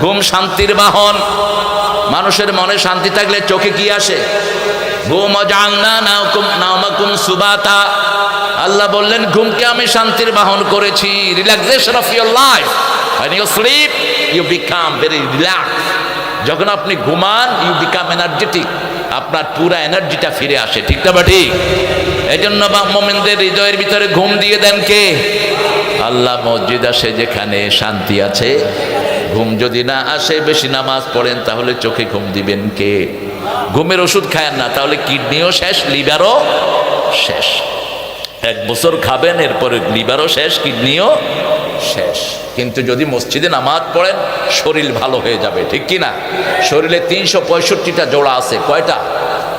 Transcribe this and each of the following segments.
ঘুম শান্তির বাহন। মানুষের মনে শান্তি থাকলে চোখে কি আসে? ঘুম জাংনা নাওমাকুম সুবাতা। আল্লাহ বললেন ঘুমকে আমি শান্তির বাহন করেছি। Relaxation of your life. When you sleep, you become very relaxed. যখন আপনি ঘুমান, you become energetic. আপনার পুরা এনার্জিটা ফিরে আসে, ঠিক না বা ঠিক? এই জন্য মুমিনদের হৃদয়ের ভিতরে ঘুম দিয়ে দেন কে? আল্লাহ। মসজিদ আসে যেখানে শান্তি আছে। ঘুম যদি না আসে, বেশি নামাজ পড়েন, তাহলে চোখে ঘুম দিবেন কে? ঘুমের ওষুধ খায়েন না, তাহলে কিডনিও শেষ, লিভারও শেষ। 1 বছর খাবেন, এরপরে লিভারও শেষ, কিডনিও শেষ। কিন্তু যদি মসজিদে নামাজ পড়েন, শরীর ভালো হয়ে যাবে, ঠিক কি না? শরীরে 365টা জোড়া আছে। কয়টা?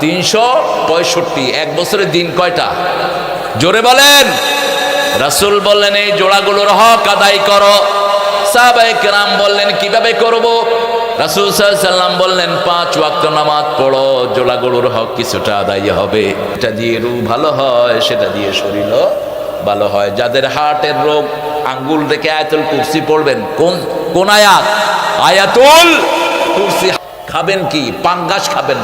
365। 1 বছরের দিন কয়টা? জোরে বলেন। রাসূল বললেন এই জোড়াগুলোর হক আদায় করো। সাহাবায়ে কেরাম বললেন কিভাবে করব? রাসূল সাল্লাল্লাহু আলাইহি ওয়াসাল্লাম বললেন 5 ওয়াক্ত নামাজ পড়ো, জোড়াগুলোর হক কিছুটা আদায় হবে। এটা দিয়ে রূহ ভালো হয়, সেটা দিয়ে শরীরও ভালো হয়। যাদের হার্টের রোগ, আঙ্গুল রেখে আয়াতুল কুরসি পড়বেন। কোন আয়াত? আয়াতুল কুরসি। খাবেন কি? পাঙ্গাস খাবেন।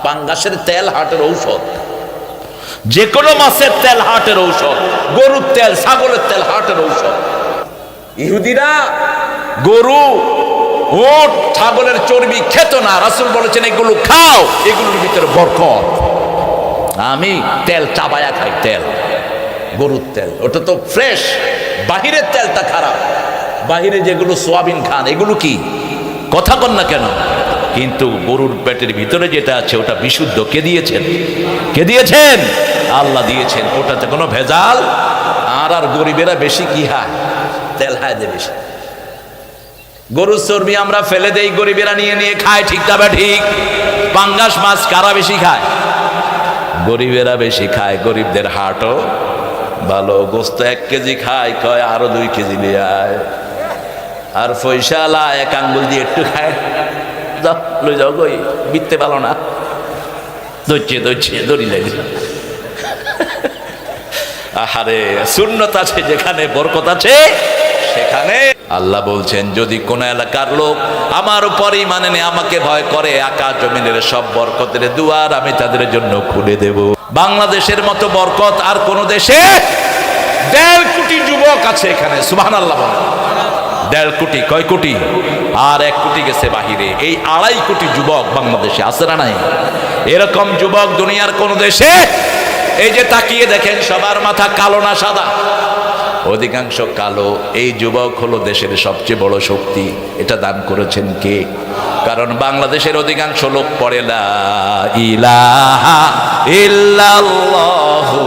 পাঙ্গাসের তেল হার্টের ঔষধ। যে কোনো মাছের তেল হার্টের ঔষধ। গরুর তেল, ছাগলের তেল হার্টের ঔষধ। ইহুদিরা গরু, উট, ছাগলের চর্বি খেত না। রাসূল বলেছেন এগুলো খাও, এগুলোর ভিতরে বরকত। আমি তেল চাবায়া খাই, তেল, গরুর তেল। ওটা তো ফ্রেশ। বাহিরের তেলটা খারাপ। বাহিরে যেগুলো সোয়াবিন খান, এগুলো কি? কথা কন না কেন? কিন্তু গরুর পেটের ভিতরে যেটা আছে ওটা বিশুদ্ধ। কে দিয়েছেন? কে দিয়েছেন? আল্লাহ দিয়েছেন। ওটাতে কোনো ভেজাল। আর গরিবেরা বেশি কি হয়? তেল হায় দে বেশি। গরুর চর্বি আমরা ফেলে দেই, গরিবেরা নিয়ে নিয়ে খায়, ঠিক না বা ঠিক? পাঙ্গাস মাছ কারা বেশি খায়? গরিবেরা বেশি খায়। গরিবদের হাটও ভালো। গোস্ত 1 কেজি খায়, কয় আরো 2 কেজি নিয়ে আয়। আর পয়সালা 1 আঙ্গুল দিয়ে একটু খায়, যাও লই যাও, গই বিত্তে ভালো না, দইছে দড়ি লাগে। আহারে, সুন্নত আছে যেখানে, বরকত আছে সেখানে। আল্লাহ বলছেন যদি কোন এলাকার লোক আমার উপর ঈমান এনে আমাকে ভয় করে, আকাশ জমিনের সব বরকতের দুয়ার আমি তাদের জন্য খুলে দেব। বাংলাদেশের মতো বরকত আর কোন দেশে? 1.5 কোটি যুবক আছে এখানে, সুবহানাল্লাহ বলেন। 1.5 কোটি। কয় কোটি? আর 1 কোটি গেছে বাহিরে। এই 2.5 কোটি যুবক বাংলাদেশে আছে না নাই? এরকম যুবক দুনিয়ার কোন দেশে? এই যে তাকিয়ে দেখেন, সবার মাথা কালো না সাদা? অধিকাংশ কালো। এই যুবক হলো দেশের সবচেয়ে বড় শক্তি। এটা দান করেছেন কে? কারণ বাংলাদেশের অধিকাংশ লোক পড়ে লা ইলাহা ইল্লাল্লাহু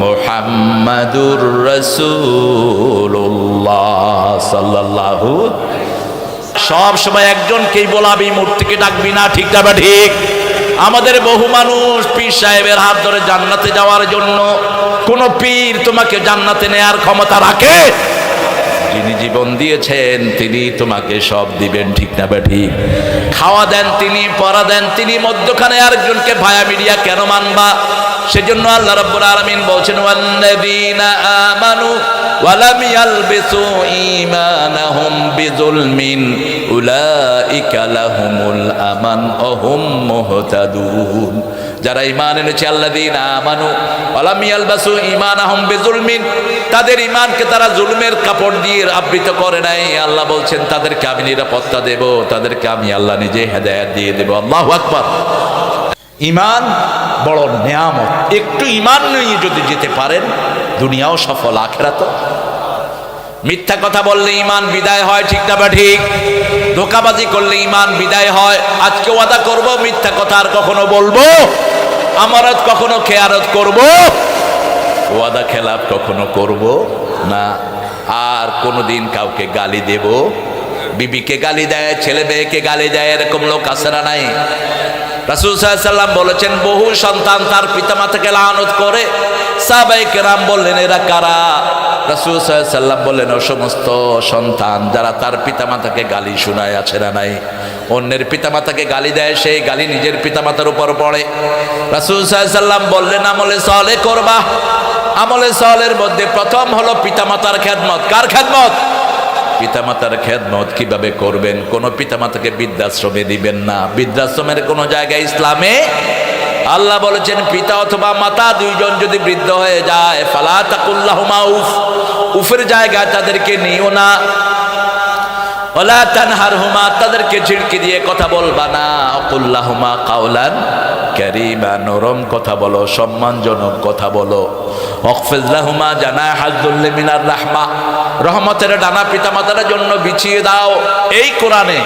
মুহাম্মাদুর রাসূলুল্লাহ সাল্লাল্লাহু। সব সময় একজনকেই বলাবি, মূর্তিকে ডাকবি না, ঠিক না বা ঠিক? আমাদের বহু মানুষ পীর সাহেবের হাত ধরে জান্নাতে যাওয়ার জন্য। কোন পীর তোমাকে জান্নাতে নেয়ার ক্ষমতা রাখে? যিনি জীবন দিয়েছেন তিনি তোমাকে সব দিবেন, ঠিক না বা ঠিক? খাওয়া দেন তিনি, পড়া দেন তিনি, মধ্যখানে আরেকজনকে ভায়া মিডিয়া কেন মানবা? সেজন্য আল্লাহ রাব্বুল আলামিন বলছেন ওয়াল্লাযীনা আমানু ওয়া লাম ইয়ালবিসু ঈমানাহুম বিযুলমিন উলাইকা লাহুমুল আমান ওয়া হুম মুহতাদুন। যারা ঈমান এনেছে, আল্লাযীনা আমানু ওয়া লাম ইয়ালবিসু ঈমানাহুম বিযুলমিন, তাদের ঈমানকে তারা জুলমের কাপড় দিয়ে আবৃত করে নাই। আল্লাহ বলছেন তাদেরকে আমি নিরাপত্তা দেব, তাদেরকে আমি আল্লাহ নিজে হেদায়েত দিয়ে দেব। আল্লাহু আকবার। ঈমান বড় নিয়ামত। একটু ঈমান নিয়ে যদি যেতে পারেন, দুনিয়াও সফল, আখিরাতও। মিথ্যা কথা বললে ঈমান বিদায় হয়, ঠিক না বা ঠিক? ধোঁকাবাজি করলে ঈমান বিদায় হয়। আজকে ওয়াদা করব মিথ্যা কথা আর কখনো বলবো, আমানত কখনো খেয়ানত করব, ওয়াদা খেলাফ কখনো করব না। আর কোনোদিন কাউকে গালি দেব? বিবিকে গালি দেয়, ছেলে মেয়েকে গালি দেয়, এরকম লোক আছে না নাই? রাসূল সাল্লাল্লাহু আলাইহি ওয়াসাল্লাম বলেছেন বহু সন্তান তার পিতামাতাকে লানত করে। সাহাবায়ে কেরাম বললেন এরা কারা? রাসূল সাল্লাল্লাহু আলাইহি ওয়াসাল্লাম বললেন ও সমস্ত সন্তান যারা তার পিতামাতাকে গালি শোনায়, আছে না নাই? অন্যের পিতামাতাকে গালি দেয়, সেই গালি নিজের পিতামাতার উপর পড়ে। রাসূল সাল্লাল্লাহু আলাইহি ওয়াসাল্লাম বললেন আমলে সালেহ করবা। আমলে সালেহের মধ্যে প্রথম হলো পিতামাতার খেদমত। কার খেদমত? পিতামাতার খেদমত কিভাবে করবেন? কোন পিতামাতাকে বৃদ্ধাশ্রমে দিবেন না। বৃদ্ধাশ্রমের কোন জায়গায় ইসলামে আল্লাহ বলেছেন পিতা অথবা মাতা দুইজন যদি বৃদ্ধ হয়ে যায় ফালা তাকুল্লাহুমা উফ, উফের জায়গায় তাদেরকে নিও না। ওয়ালা তানহারহুমা, তাদেরকে ঝিড়কি দিয়ে কথা বলবা না। আকুল্লাহুমা কাওলান কারীমা, নরম কথা বলো, সম্মানজনক কথা বলো। ওয়াকফিজ লাহুমা জানাহাজ যুল্লি মিনার রাহমা, রহমতের ডানা পিতামাতার জন্য বিছিয়ে দাও। এই কোরআনে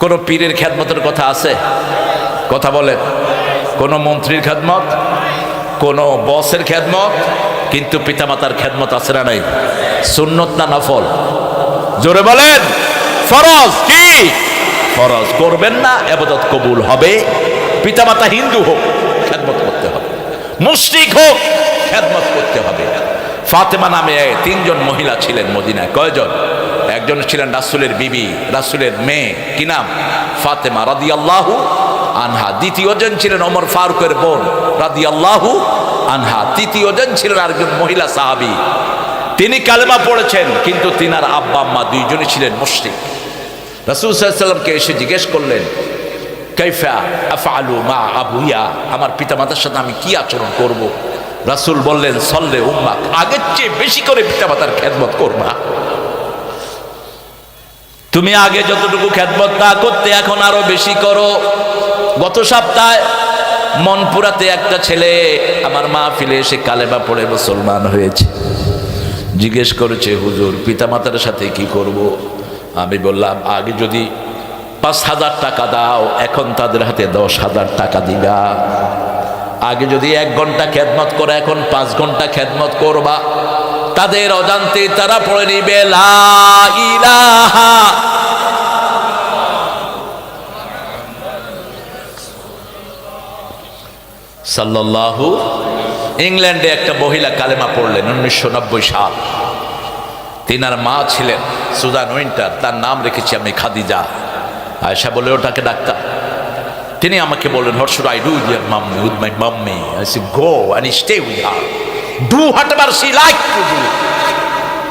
কোন পীরের খেদমতের কথা আছে? কথা বলেন। কোন মন্ত্রীর খেদমত, কোন বসের খেদমত, কিন্তু পিতামাতার খেদমত আছে না নাই? সুন্নত না নফল? জোরে বলেন। ফরজ। কি ফরজ? করবেন না, ইবাদত কবুল হবে। পিতামাতা হিন্দু হোক খেদমত করতে হবে, মুশরিক হোক খেদমত করতে হবে। ফাতেমা নামে 3 জন মহিলা ছিলেন মদিনায়। কয়জন? একজন ছিলেন রাসূলের বিবি, রাসূলের মেয়ে, কি নাম? ফাতেমা রাদিয়াল্লাহু আনহা। দ্বিতীয়জন ছিলেন ওমর ফারুকের বোন রাদিয়াল্লাহু আনহা। তৃতীয়জন ছিলেন আরেকজন মহিলা সাহাবী, তিনি কালেমা পড়েছেন, কিন্তু তিনার আব্বা আম্মা দুইজনই ছিলেন মুশরিক। রাসূল সাল্লাল্লাহু আলাইহি ওয়াসাল্লামকে এসে জিজ্ঞেস করলেন কাইফা আফআলু মা আবুয়া, আমার পিতামাতার সাথে আমি কি আচরণ করব? রাসূল বললেন সল্লে উম্মাক, আগের চেয়ে বেশি করে পিতামাতার খেদমত করবা। তুমি আগে যতটুকু খেদমত না করতে এখন আরো বেশি করো। গত সপ্তাহে মনপুরাতে একটা ছেলে আমার মাহফিলে এসে কালেমা পড়ে মুসলমান হয়েছে। জিজ্ঞেস করেছে হুজুর পিতামাতার সাথে কি করব? আমি বললাম আগে যদি 5,000 টাকা দাও, এখন তাদের হাতে 10,000 টাকা দিবা। আগে যদি 1 ঘন্টা খেদমত করে, এখন 5 ঘন্টা খেদমত করবা। তাদের অজান্তে তারা পড়ে নিবে লা ইলাহা। সাল্লাল্লাহু। ইংল্যান্ডে একটা মহিলা কালেমা পড়লেন 1990 সাল। তিনার মা ছিলেন সুজান উইন্টার, তার নাম রেখেছি আমি খাদিজা। আয়েশা বলে ওটাকে ডাক্তার। তিনি আমাকে বললেন what should I do dear mummy with my mummy? I say go and stay with her, do whatever she like to do.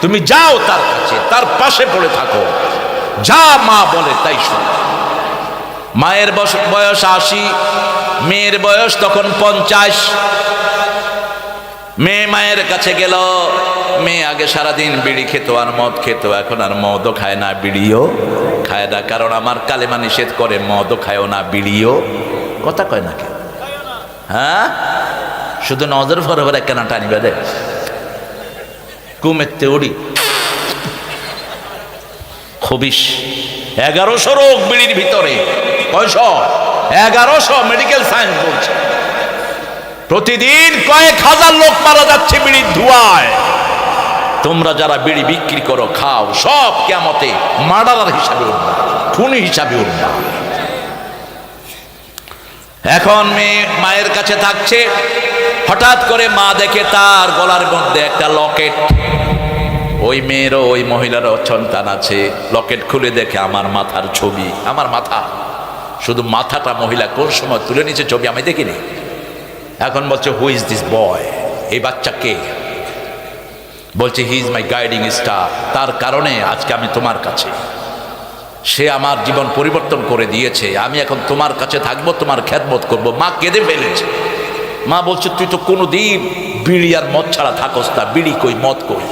তুমি যাও তার কাছে, তার পাশে পড়ে থাকো, যা মা বলে তাই শোনো। মায়ের বয়স 80, মেয়ের বয়স তখন 50। মেয়ে মায়ের কাছে গেল। মেয়ে আগে সারাদিন বিড়ি খেত আর মদ খেত, এখন আর মদও খায় না, বিড়িও খায় না, কারণ আমার কালেমা নিষেধ করে মদও খায়ও না, বিড়িও। কথা কয় না কেন? হ্যাঁ, শুধু নজর ফরে ফরে কেন টানিবে দে কুমেতে উড়ি খবিস। 1100 রোগ বিড়ির ভিতরে। 1100 মেডিকেল সায়েন্স বলছে। প্রতিদিন কয়েক হাজার লোক মারা যাচ্ছে বিড়ির ধোঁয়ায়। তোমরা যারা বিড়ি বিক্রি করো, খাও, সব কিয়ামতে মার্ডারার হিসাবে উঠবা, খুনি হিসাবে উঠবা। এখন মেয়ে মায়ের কাছে থাকছে, হঠাৎ করে মা দেখে তার গলার মধ্যে একটা লকেট। ওই মেয়েরও ওই মহিলারও সন্তান আছে। লকেট খুলে দেখে আমার মাথার ছবি। আমার মাথা, শুধু মাথাটা মহিলা কোন সময় তুলে নিচে ছবি আমি দেখিনি। এখন বলছে হু ইজ দিস বয়? এই বাচ্চা কে? বলছে he is my guiding star, তার কারণে আজকে আমি তোমার কাছে। সে আমার জীবন পরিবর্তন করে দিয়েছে, আমি এখন তোমার কাছে থাকবো, তোমার খেদমত করব। মা কেঁদে ফেলেছে। মা বলছে তুই তো কোনোদিন বিড়ি আর মদ ছাড়া থাকস না, বিড়ি কই মদ কই,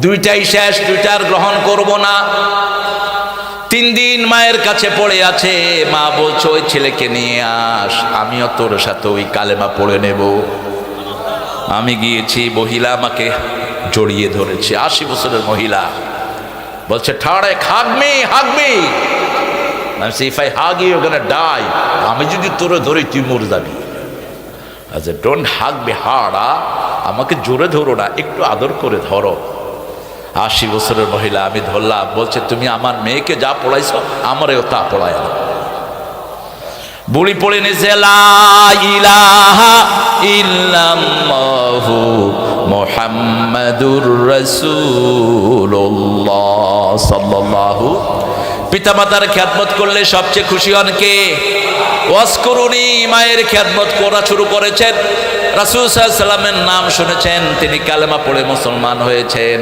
দুইটাই শেষ, দুইটা আর গ্রহণ করব না। 3 দিন মায়ের কাছে পড়ে আছে। মা বলছে ওই ছেলেকে নিয়ে আস, আমিও তোর সাথে ওই কালেমা পড়ে নেব। আমি গিয়েছি, মহিলা আমাকে জড়িয়ে ধরেছে, 80 বছরের মহিলা। বলছে ঠাড়ে হাগ মি, হাগ মি। আমি say if I hug you gonna die. আমি যদি তোরে ধরি তুই মরে যাবি। আচ্ছা ডোন্ট হাগ মি হার্ড, আমাকে জোরে ধরো না, একটু আদর করে ধরো। 80 বছরের মহিলা। আমি ধরলাম। বলছে তুমি আমার মেয়েকে যা পড়াইছো আমারেও তা পড়ায় না। বুড়ি পড়ে নিছে লা ইলাহা ইল্লাল্লাহু মুহাম্মাদুর রাসূলুল্লাহ সাল্লাল্লাহু। পিতামাতার খেদমত করলে সবচেয়ে খুশি হন কে? ওয়াজকুরুনি, মায়ের খেদমত করা শুরু করেছেন। রাসূল সাল্লাল্লাহু আলাইহি ওয়াসাল্লামের নাম শুনেছেন, তিনি কালেমা পড়ে মুসলমান হয়েছেন।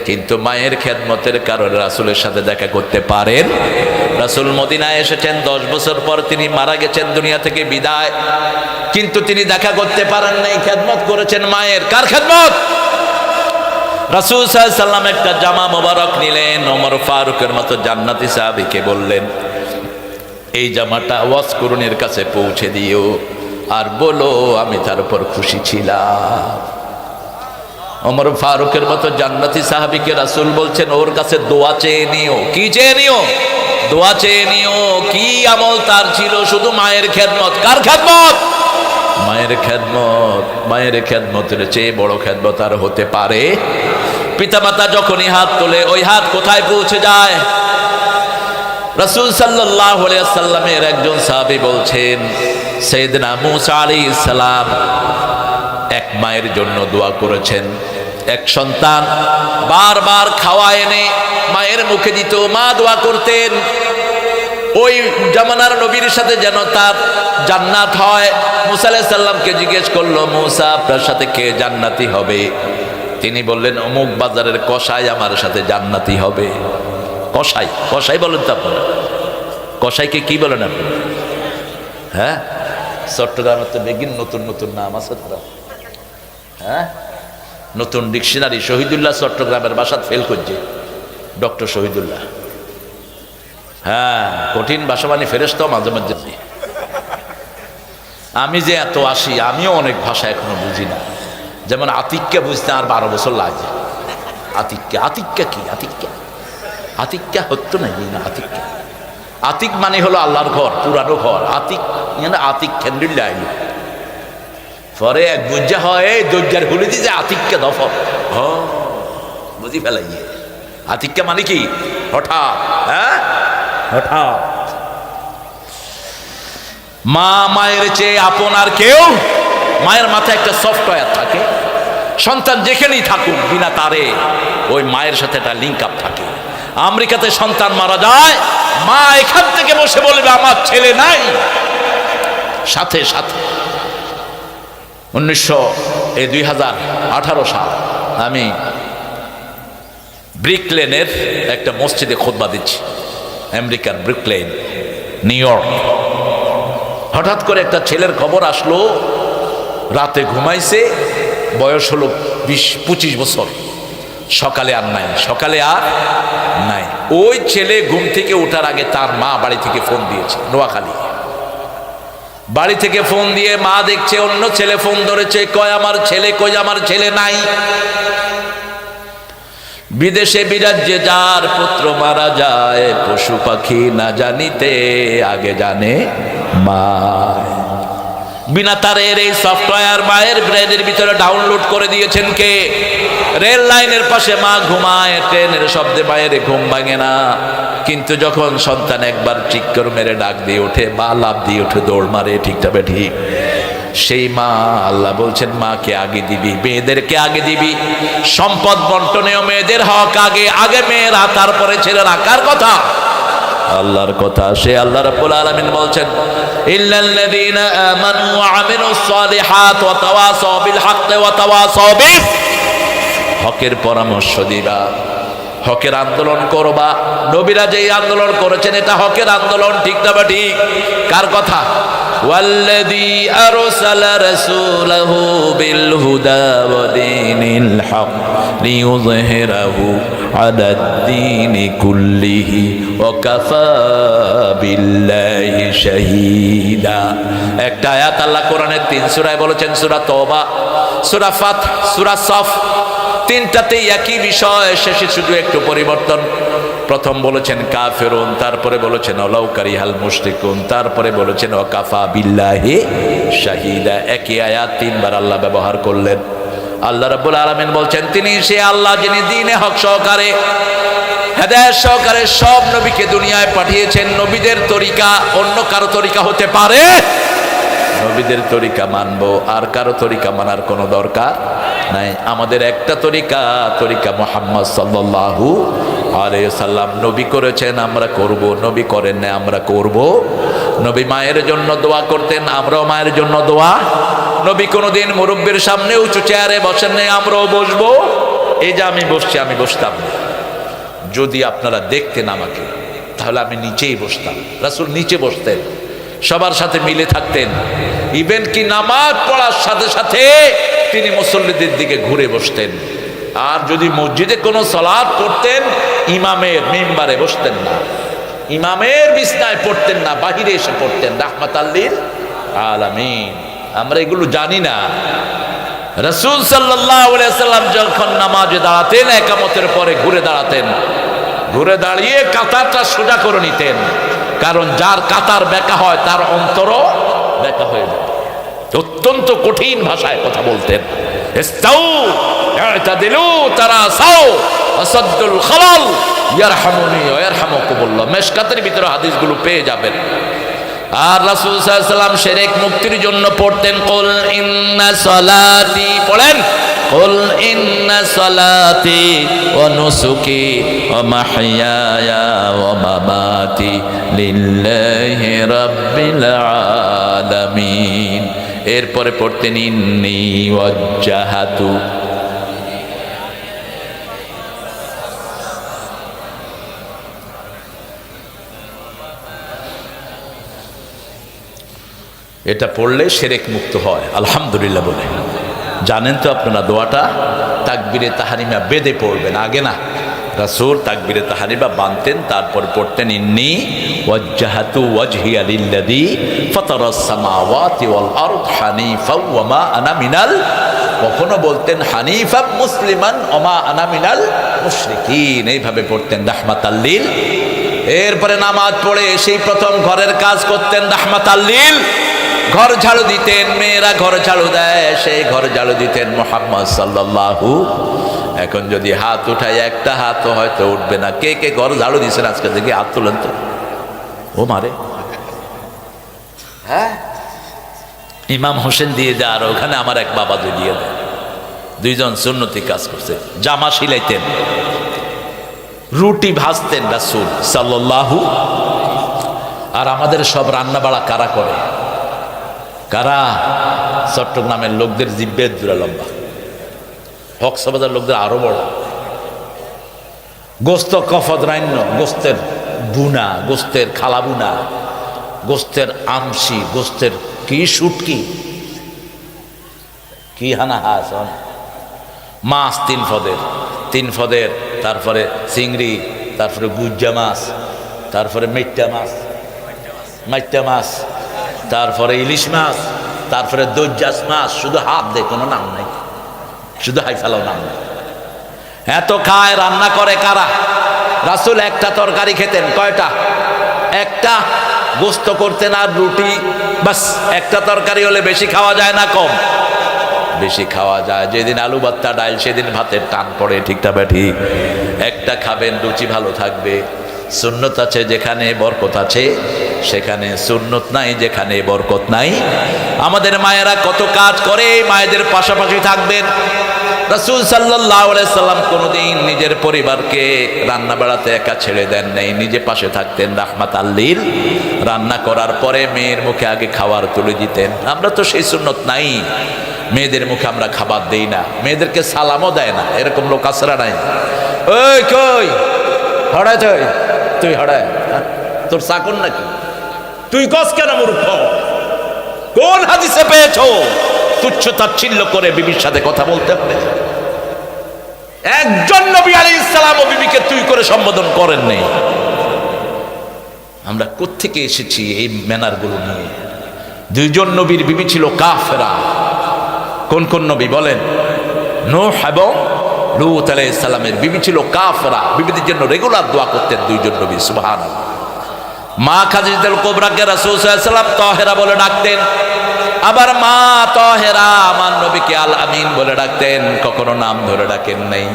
কিন্তু মায়ের খেদমতের কারণে রাসূলের সাথে দেখা করতে পারেন। রাসূল মদিনায় এসেছেন 10 বছর পর, তিনি মারা গেছেন, দুনিয়া থেকে বিদায়, কিন্তু তিনি দেখা করতে পারেন নাই। খেদমত করেছেন মায়ের। কার খেদমত? রাসূল সাল্লাল্লাহু আলাইহি সাল্লাম একটা জামা মোবারক নিলেন, ওমর ফারুকের মতো জান্নাতি সাহাবীকে বললেন, এই জামাটা ওয়াজ করুনের কাছে পৌঁছে দিও আর বলো আমি তার উপর খুশি ছিলাম। ওমর ফারুকের মতো জান্নাতি সাহাবীকে রাসূল বলছেন ওর কাছে দোয়া চেয়ে নিও। কি চেয়ে নিও? দোয়া চেয়ে নিও। কি আমল তার ছিল? শুধু মায়ের খেদমত। কার খেদমত? মায়ের খেদমত। মায়ের খেদমতের চেয়ে বড় খেদমত আর হতে পারে? পিতামাতা যখনই হাত তোলে, ওই হাত কোথায় পৌঁছে যায়? রাসূল সাল্লাল্লাহু আলাইহি ওয়াসাল্লামের একজন সাহাবী বলছেন, সাইয়েদনা মূসা আলাইহিস সালাম এক মায়ের জন্য দোয়া করেছেন। এক সন্তান বারবার খাওয়া এনে মায়ের মুখে দিত, মা দোয়া করতেন ওই জামানার নবীর সাথে যেন তার জান্নাত হয়। মূসা আলাইহিস সালামকে জিজ্ঞেস করলো, মূসা আপনার সাথে কে জান্নাতি হবে? তিনি বললেন, অমুক বাজারের কসাই আমার সাথে জান্নাতি হবে। কসাই? কসাই বলেন তো আপনারা? কসাইকে কি বলেন আপনি? হ্যাঁ, চট্টগ্রামের তো বেগিন নতুন নতুন নাম আছে তারা। হ্যাঁ, নতুন ডিকশনারি। শহীদুল্লাহ চট্টগ্রামের বাসাত ফেল করছে, ডক্টর শহীদুল্লাহ। হ্যাঁ, কঠিন ভাষা মানে ফেরেশতা মাঝে মাঝে। আমি যে এত আসি, আমিও অনেক ভাষা এখনো বুঝি না। যেমন আতিক্যা বুঝতে আর 12 বছর লাগে। আতিক্যা, আতিক্যা কি? আতিক্যা, আতিক্যা হতো না না। আতিক্যা, আতিক মানে হলো আল্লাহর ঘর, পুরানো ঘর। আতিক মানে আতিক খেন্ডিল আইল পরে এক বুঝা হয় দরজার খুলে দিয়ে আতিক্যা দফর। বুঝি ফেলাই। আতিক্যা মানে কি? হঠাৎ। হ্যাঁ, হঠাৎ। মা মায়ের চেয়ে আপন আর কেউ। মায়ের মাথায় একটা সফটওয়্যার থাকে, সন্তান যেখানেই থাকুক বিনা তারে ওই মায়ের সাথে একটা লিঙ্ক আপ থাকে। আমেরিকাতে সন্তান মারা যায়, মা এখান থেকে বসে বলবে আমার ছেলে নাই, সাথে সাথে। 2018 সাল আমি ব্রিকলেনের একটা মসজিদে খুতবা দিচ্ছি, আমেরিকার ব্রিকলেন, নিউ ইয়র্ক। হঠাৎ করে একটা ছেলের খবর আসলো, রাতে ঘুমাইছে, বয়স হলো 20-25 বছর, সকালে আর নাই, সকালে আর নাই। ওই ছেলে ঘুম থেকে ওঠার আগে তার মা বাড়ি থেকে ফোন দিয়েছে, নোয়াখালী বাড়ি থেকে ফোন দিয়ে মা দেখছে অন্য ছেলে ফোন ধরেছে, কয় আমার ছেলে কই? আমার ছেলে নাই। বিদেশে বিরাজ্যে যার পুত্র মারা যায়, পশু পাখি না জানিতে আগে জানে মা। বিনা তারের এই সফটওয়্যার মায়ের ব্রেনের ভিতরে ডাউনলোড করে দিয়েছেন কে? রেল লাইনের পাশে মা ঘুমায়, ট্রেনের শব্দে মায়ের ঘুম ভাঙে না, কিন্তু যখন সন্তান একবার চিৎকার মেরে ডাক দিয়ে ওঠে, মা লাফ দিয়ে উঠে দৌড় মারে। ঠিক তবে ঠিক সেই মা, আল্লাহ বলছেন মাকে আগে দিবি, মেয়েদেরকে আগে দিবি। সম্পদ বন্টনেও মেয়েদের হক আগে, আগে মেয়েরা, তারপরে ছেলেরা। কার কথা? আল্লাহর কথা। সে আল্লাহ রাব্বুল আলামিন বলছেন, ইল্লাল্লাযীনা আমানু ওয়া আমিলুস সালিহাত ওয়া তাওয়াসাউ বিল হাক্কি ওয়া তাওয়াসাউ বিস। হকের পরামর্শ দিবা, হকের আন্দোলন করবা। নবীরা যেই আন্দোলন করেছেন এটা হকের আন্দোলন। ঠিক না? ঠিক। কার কথা? ওয়াল্লাযী আরসালা রাসূলাহু বিল হুদা ওয়া দীনিল হক লিইয়ুযহিরাহু আলাদ-দীনি কুল্লিহি ওয়া কাফা বিল্লাহি শাহীদা। একটা আয়াত আল্লাহ কোরআনের 3 সূরায় বলেছেন, সূরা তওবা, সূরা ফাত, সূরা সফ। তিনটাতেই একই বিষয়, শেষে শুধু একটু পরিবর্তন। প্রথম বলেছেন কাফেরুন, তারপরে বলেছেন ওয়ালাউ কারিহাল মুশরিকুন, তারপরে বলেছেন ওয়াকাফা বিল্লাহি শাহীদা। একই আয়াত 3 বার আল্লাহ ব্যবহার করলেন। আল্লাহ রাব্বুল আলামিন বলছেন তিনি সে আল্লাহ যিনি দ্বীনে হক সহকারে, হেদায়েত সহকারে সব নবীকে দুনিয়ায় পাঠিয়েছেন। নবীদের তরিকা অন্য কারো তরিকা হতে পারে? নবীদের তরিকা মানবো, আর কারো তরিকা মানার কোনো দরকার নাই। আমাদের একটা তরিকা, তরিকা মুহাম্মদ সাল্লাল্লাহু আলাইহি সাল্লাম। নবী করেছেন আমরা করব, নবী করেন না আমরা করব। নবী মায়ের জন্য দোয়া করতেন, আমরাও মায়ের জন্য দোয়া। নবী কোনোদিন মুরব্বির সামনে উঁচু চেয়ারে বসেন নাই, আমরাও বসবো। এই যে আমি বসছি, আমি বসতাম না। যদি আপনারা দেখতেন আমাকে তাহলে আমি নিচেই বসতাম। রাসূল নিচে বসতেন, সবার সাথে মিলে থাকতেন। ইভেন কি নামাজ পড়ার সাথে সাথে তিনি মুসল্লিদের দিকে ঘুরে বসতেন। আর যদি মসজিদে কোনো সালাত পড়তেন, ইমামের মিম্বারে বসতেন না, ইমামের বিছনায় পড়তেন না, বাহিরে এসে পড়তেন রাহমাতাল লিল আলামিন। আমরা এগুলো জানি না। রাসূল সাল্লাল্লাহু আলাইহি ওয়াসাল্লাম যখন নামাজে দাঁড়াতেন, একামতের পরে ঘুরে দাঁড়াতেন, ঘুরে দাঁড়িয়ে কাতারটা সোজা করে নিতেন। কারণ যার কাতার বেঁকা হয় তার অন্তরও বেঁকা হয়ে যায়। অত্যন্ত কঠিন ভাষায় কথা বলতেন। ইস্তাউ ইআতাদিলু তারাসাউ আসাদুল খালাল ইয়ারহামুনি ওয়া ইয়ারহামুকুমুল্লাহ। মিশকাতের ভিতরে হাদিসগুলো পেয়ে যাবেন। আর রাসূল সাল্লাল্লাহু আলাইহি ওয়াসাল্লাম শিরক মুক্তির জন্য পড়তেন কুল ইন্না সালাতি, পড়েন কুল ইন্না সালাতি ওয়া নুসুকি ওয়া মাহইয়ায়া ওয়া মামাতি লিল্লাহি রাব্বিল আলামিন। এরপরে পড়তেন ইন্নী ওয়াজ্জাহাতু, এটা পড়লে শিরক মুক্ত হয় আলহামদুলিল্লাহ বলে। জানেন তো আপনারা দোয়াটা তাকবীরে তাহরিমা বেদে পড়বেন, আগে না। রাসূল তাকবীরে তাহরিমা বানতেন, তারপর পড়তেন ইন্নী ওয়াজ্জাহাতু ওয়াজহিয়া লিল্লাযী ফাতারাস সামাওয়াতি ওয়াল আরদ হানিফা ওয়া মা আনা মিনাল, কখনো বলতেন হানিফা মুসলিমান ওয়া মা আনা মিনাল মুশরিকিন, এইভাবে পড়তেন রাহমাতাল লিল। এরপরে নামাজ পড়ে সেই প্রথম ঘরের কাজ করতেন রাহমাতাল লিল। ঘর ঝাড়ু দিতেন, মেয়েরা ঘর ঝাড়ু দেয়, সেই ঘর ঝাড়ু দিতেন মুহাম্মদ সাল্লাল্লাহু। এখন যদি হাত উঠায়, একটা হাতও হয়তো উঠবে না। কে কে ঘর ঝাড়ু দিয়েছেন আজকে দেখি হাত তুলেন তো। ও মারে, হ্যাঁ, ইমাম হোসেন দিয়ে দেয়, আর ওখানে আমার এক বাবা দিয়ে দেয়। দুইজন সুন্নতি কাজ করছে। জামা সিলাইতেন, রুটি ভাজতেন রাসূল সাল্লাল্লাহু। আর আমাদের সব রান্না বাড়া কারা করে? কারা? চট্টগ্রামের লোকদের জিব্বের দুরা লম্বা, কক্সবাজার লোকদের আরো বড়। গোস্ত কফদ রাইন্য, গোস্তের বুনা, গোস্তের খালা বুনা, গোস্তের আমসি, গোস্তের কি শুটকি, কি হানা হাস, মাছ তিন ফদের, তারপরে চিংড়ি, তারপরে গুজ্জা মাছ, তারপরে মাইটা মাছ, তারপরে ইলিশ মাছ, তারপরে দজ্জাস মাছ। শুধু হাত দেয়, কোনো নাম নাই, শুধু হাই ফেলাও নাম নাই। এত খায়, রান্না করে কারা? রাসূল একটা তরকারি খেতেন। কয়টা? একটা। গোস্ত করতেন আর রুটি, বাস। একটা তরকারি হলে বেশি খাওয়া যায় না কম? বেশি খাওয়া যায়। যেদিন আলু ভর্তা ডাল, সেদিন ভাতের টান পড়ে, ঠিকটা বা ঠিক। একটা খাবেন, রুচি ভালো থাকবে। সুন্নত আছে যেখানে বরকত আছে সেখানে, সুন্নত নাই যেখানে বরকত নাই। আমাদের মায়েরা কত কাজ করে, মায়েদের পাশাপাশি থাকবেন। রাসূল সাল্লাল্লাহু আলাইহি সাল্লাম কোনোদিন নিজের পরিবারকে রান্না বাড়াতে একা ছেড়ে দেন নাই, নিজে পাশে থাকতেন রাহমাতাল লিল। রান্না করার পরে মেয়ের মুখে আগে খাবার তুলে দিতেন। আমরা তো সেই সুন্নত নাই, মেয়েদের মুখে আমরা খাবার দেই না, মেয়েদেরকে সালামও দেয় না। এরকম লোক আসরা নাই। ওই কই হড়ায়, তুই হড়ায়, তোর চাকর নাকি? তুই কস কেন মূর্খ? কোন হাদিসে পেয়েছো তুচ্ছ তাচ্ছিল্য করে বিবির সাথে কথা বলতে হবে? একজন নবী আলাইহিস সালাম ও বিবিকে তুই করে সম্বোধন করেন নাই। আমরা কোত্থেকে এসেছি এই ম্যানারগুলো নিয়ে? দুইজন নবীর বিবি ছিল কাফেরা। কোন কোন নবী বলেন? নূহ এবং লূত আলাইহিস সালামের বিবি ছিল কাফেরা। বিবিদের জন্য রেগুলার দোয়া করতেন দুইজন নবী। সুবহানাল্লাহ। মা খাদিজাতুল কুবরাকে রাসূল সাল্লাল্লাহু আলাইহি ওয়াসাল্লাম তাহেরা বলে ডাকতেন। আবার মা তাহেরা আমার নবীকে আল আমিন বলে ডাকতেন, কখনো নাম ধরে ডাকেন নাই।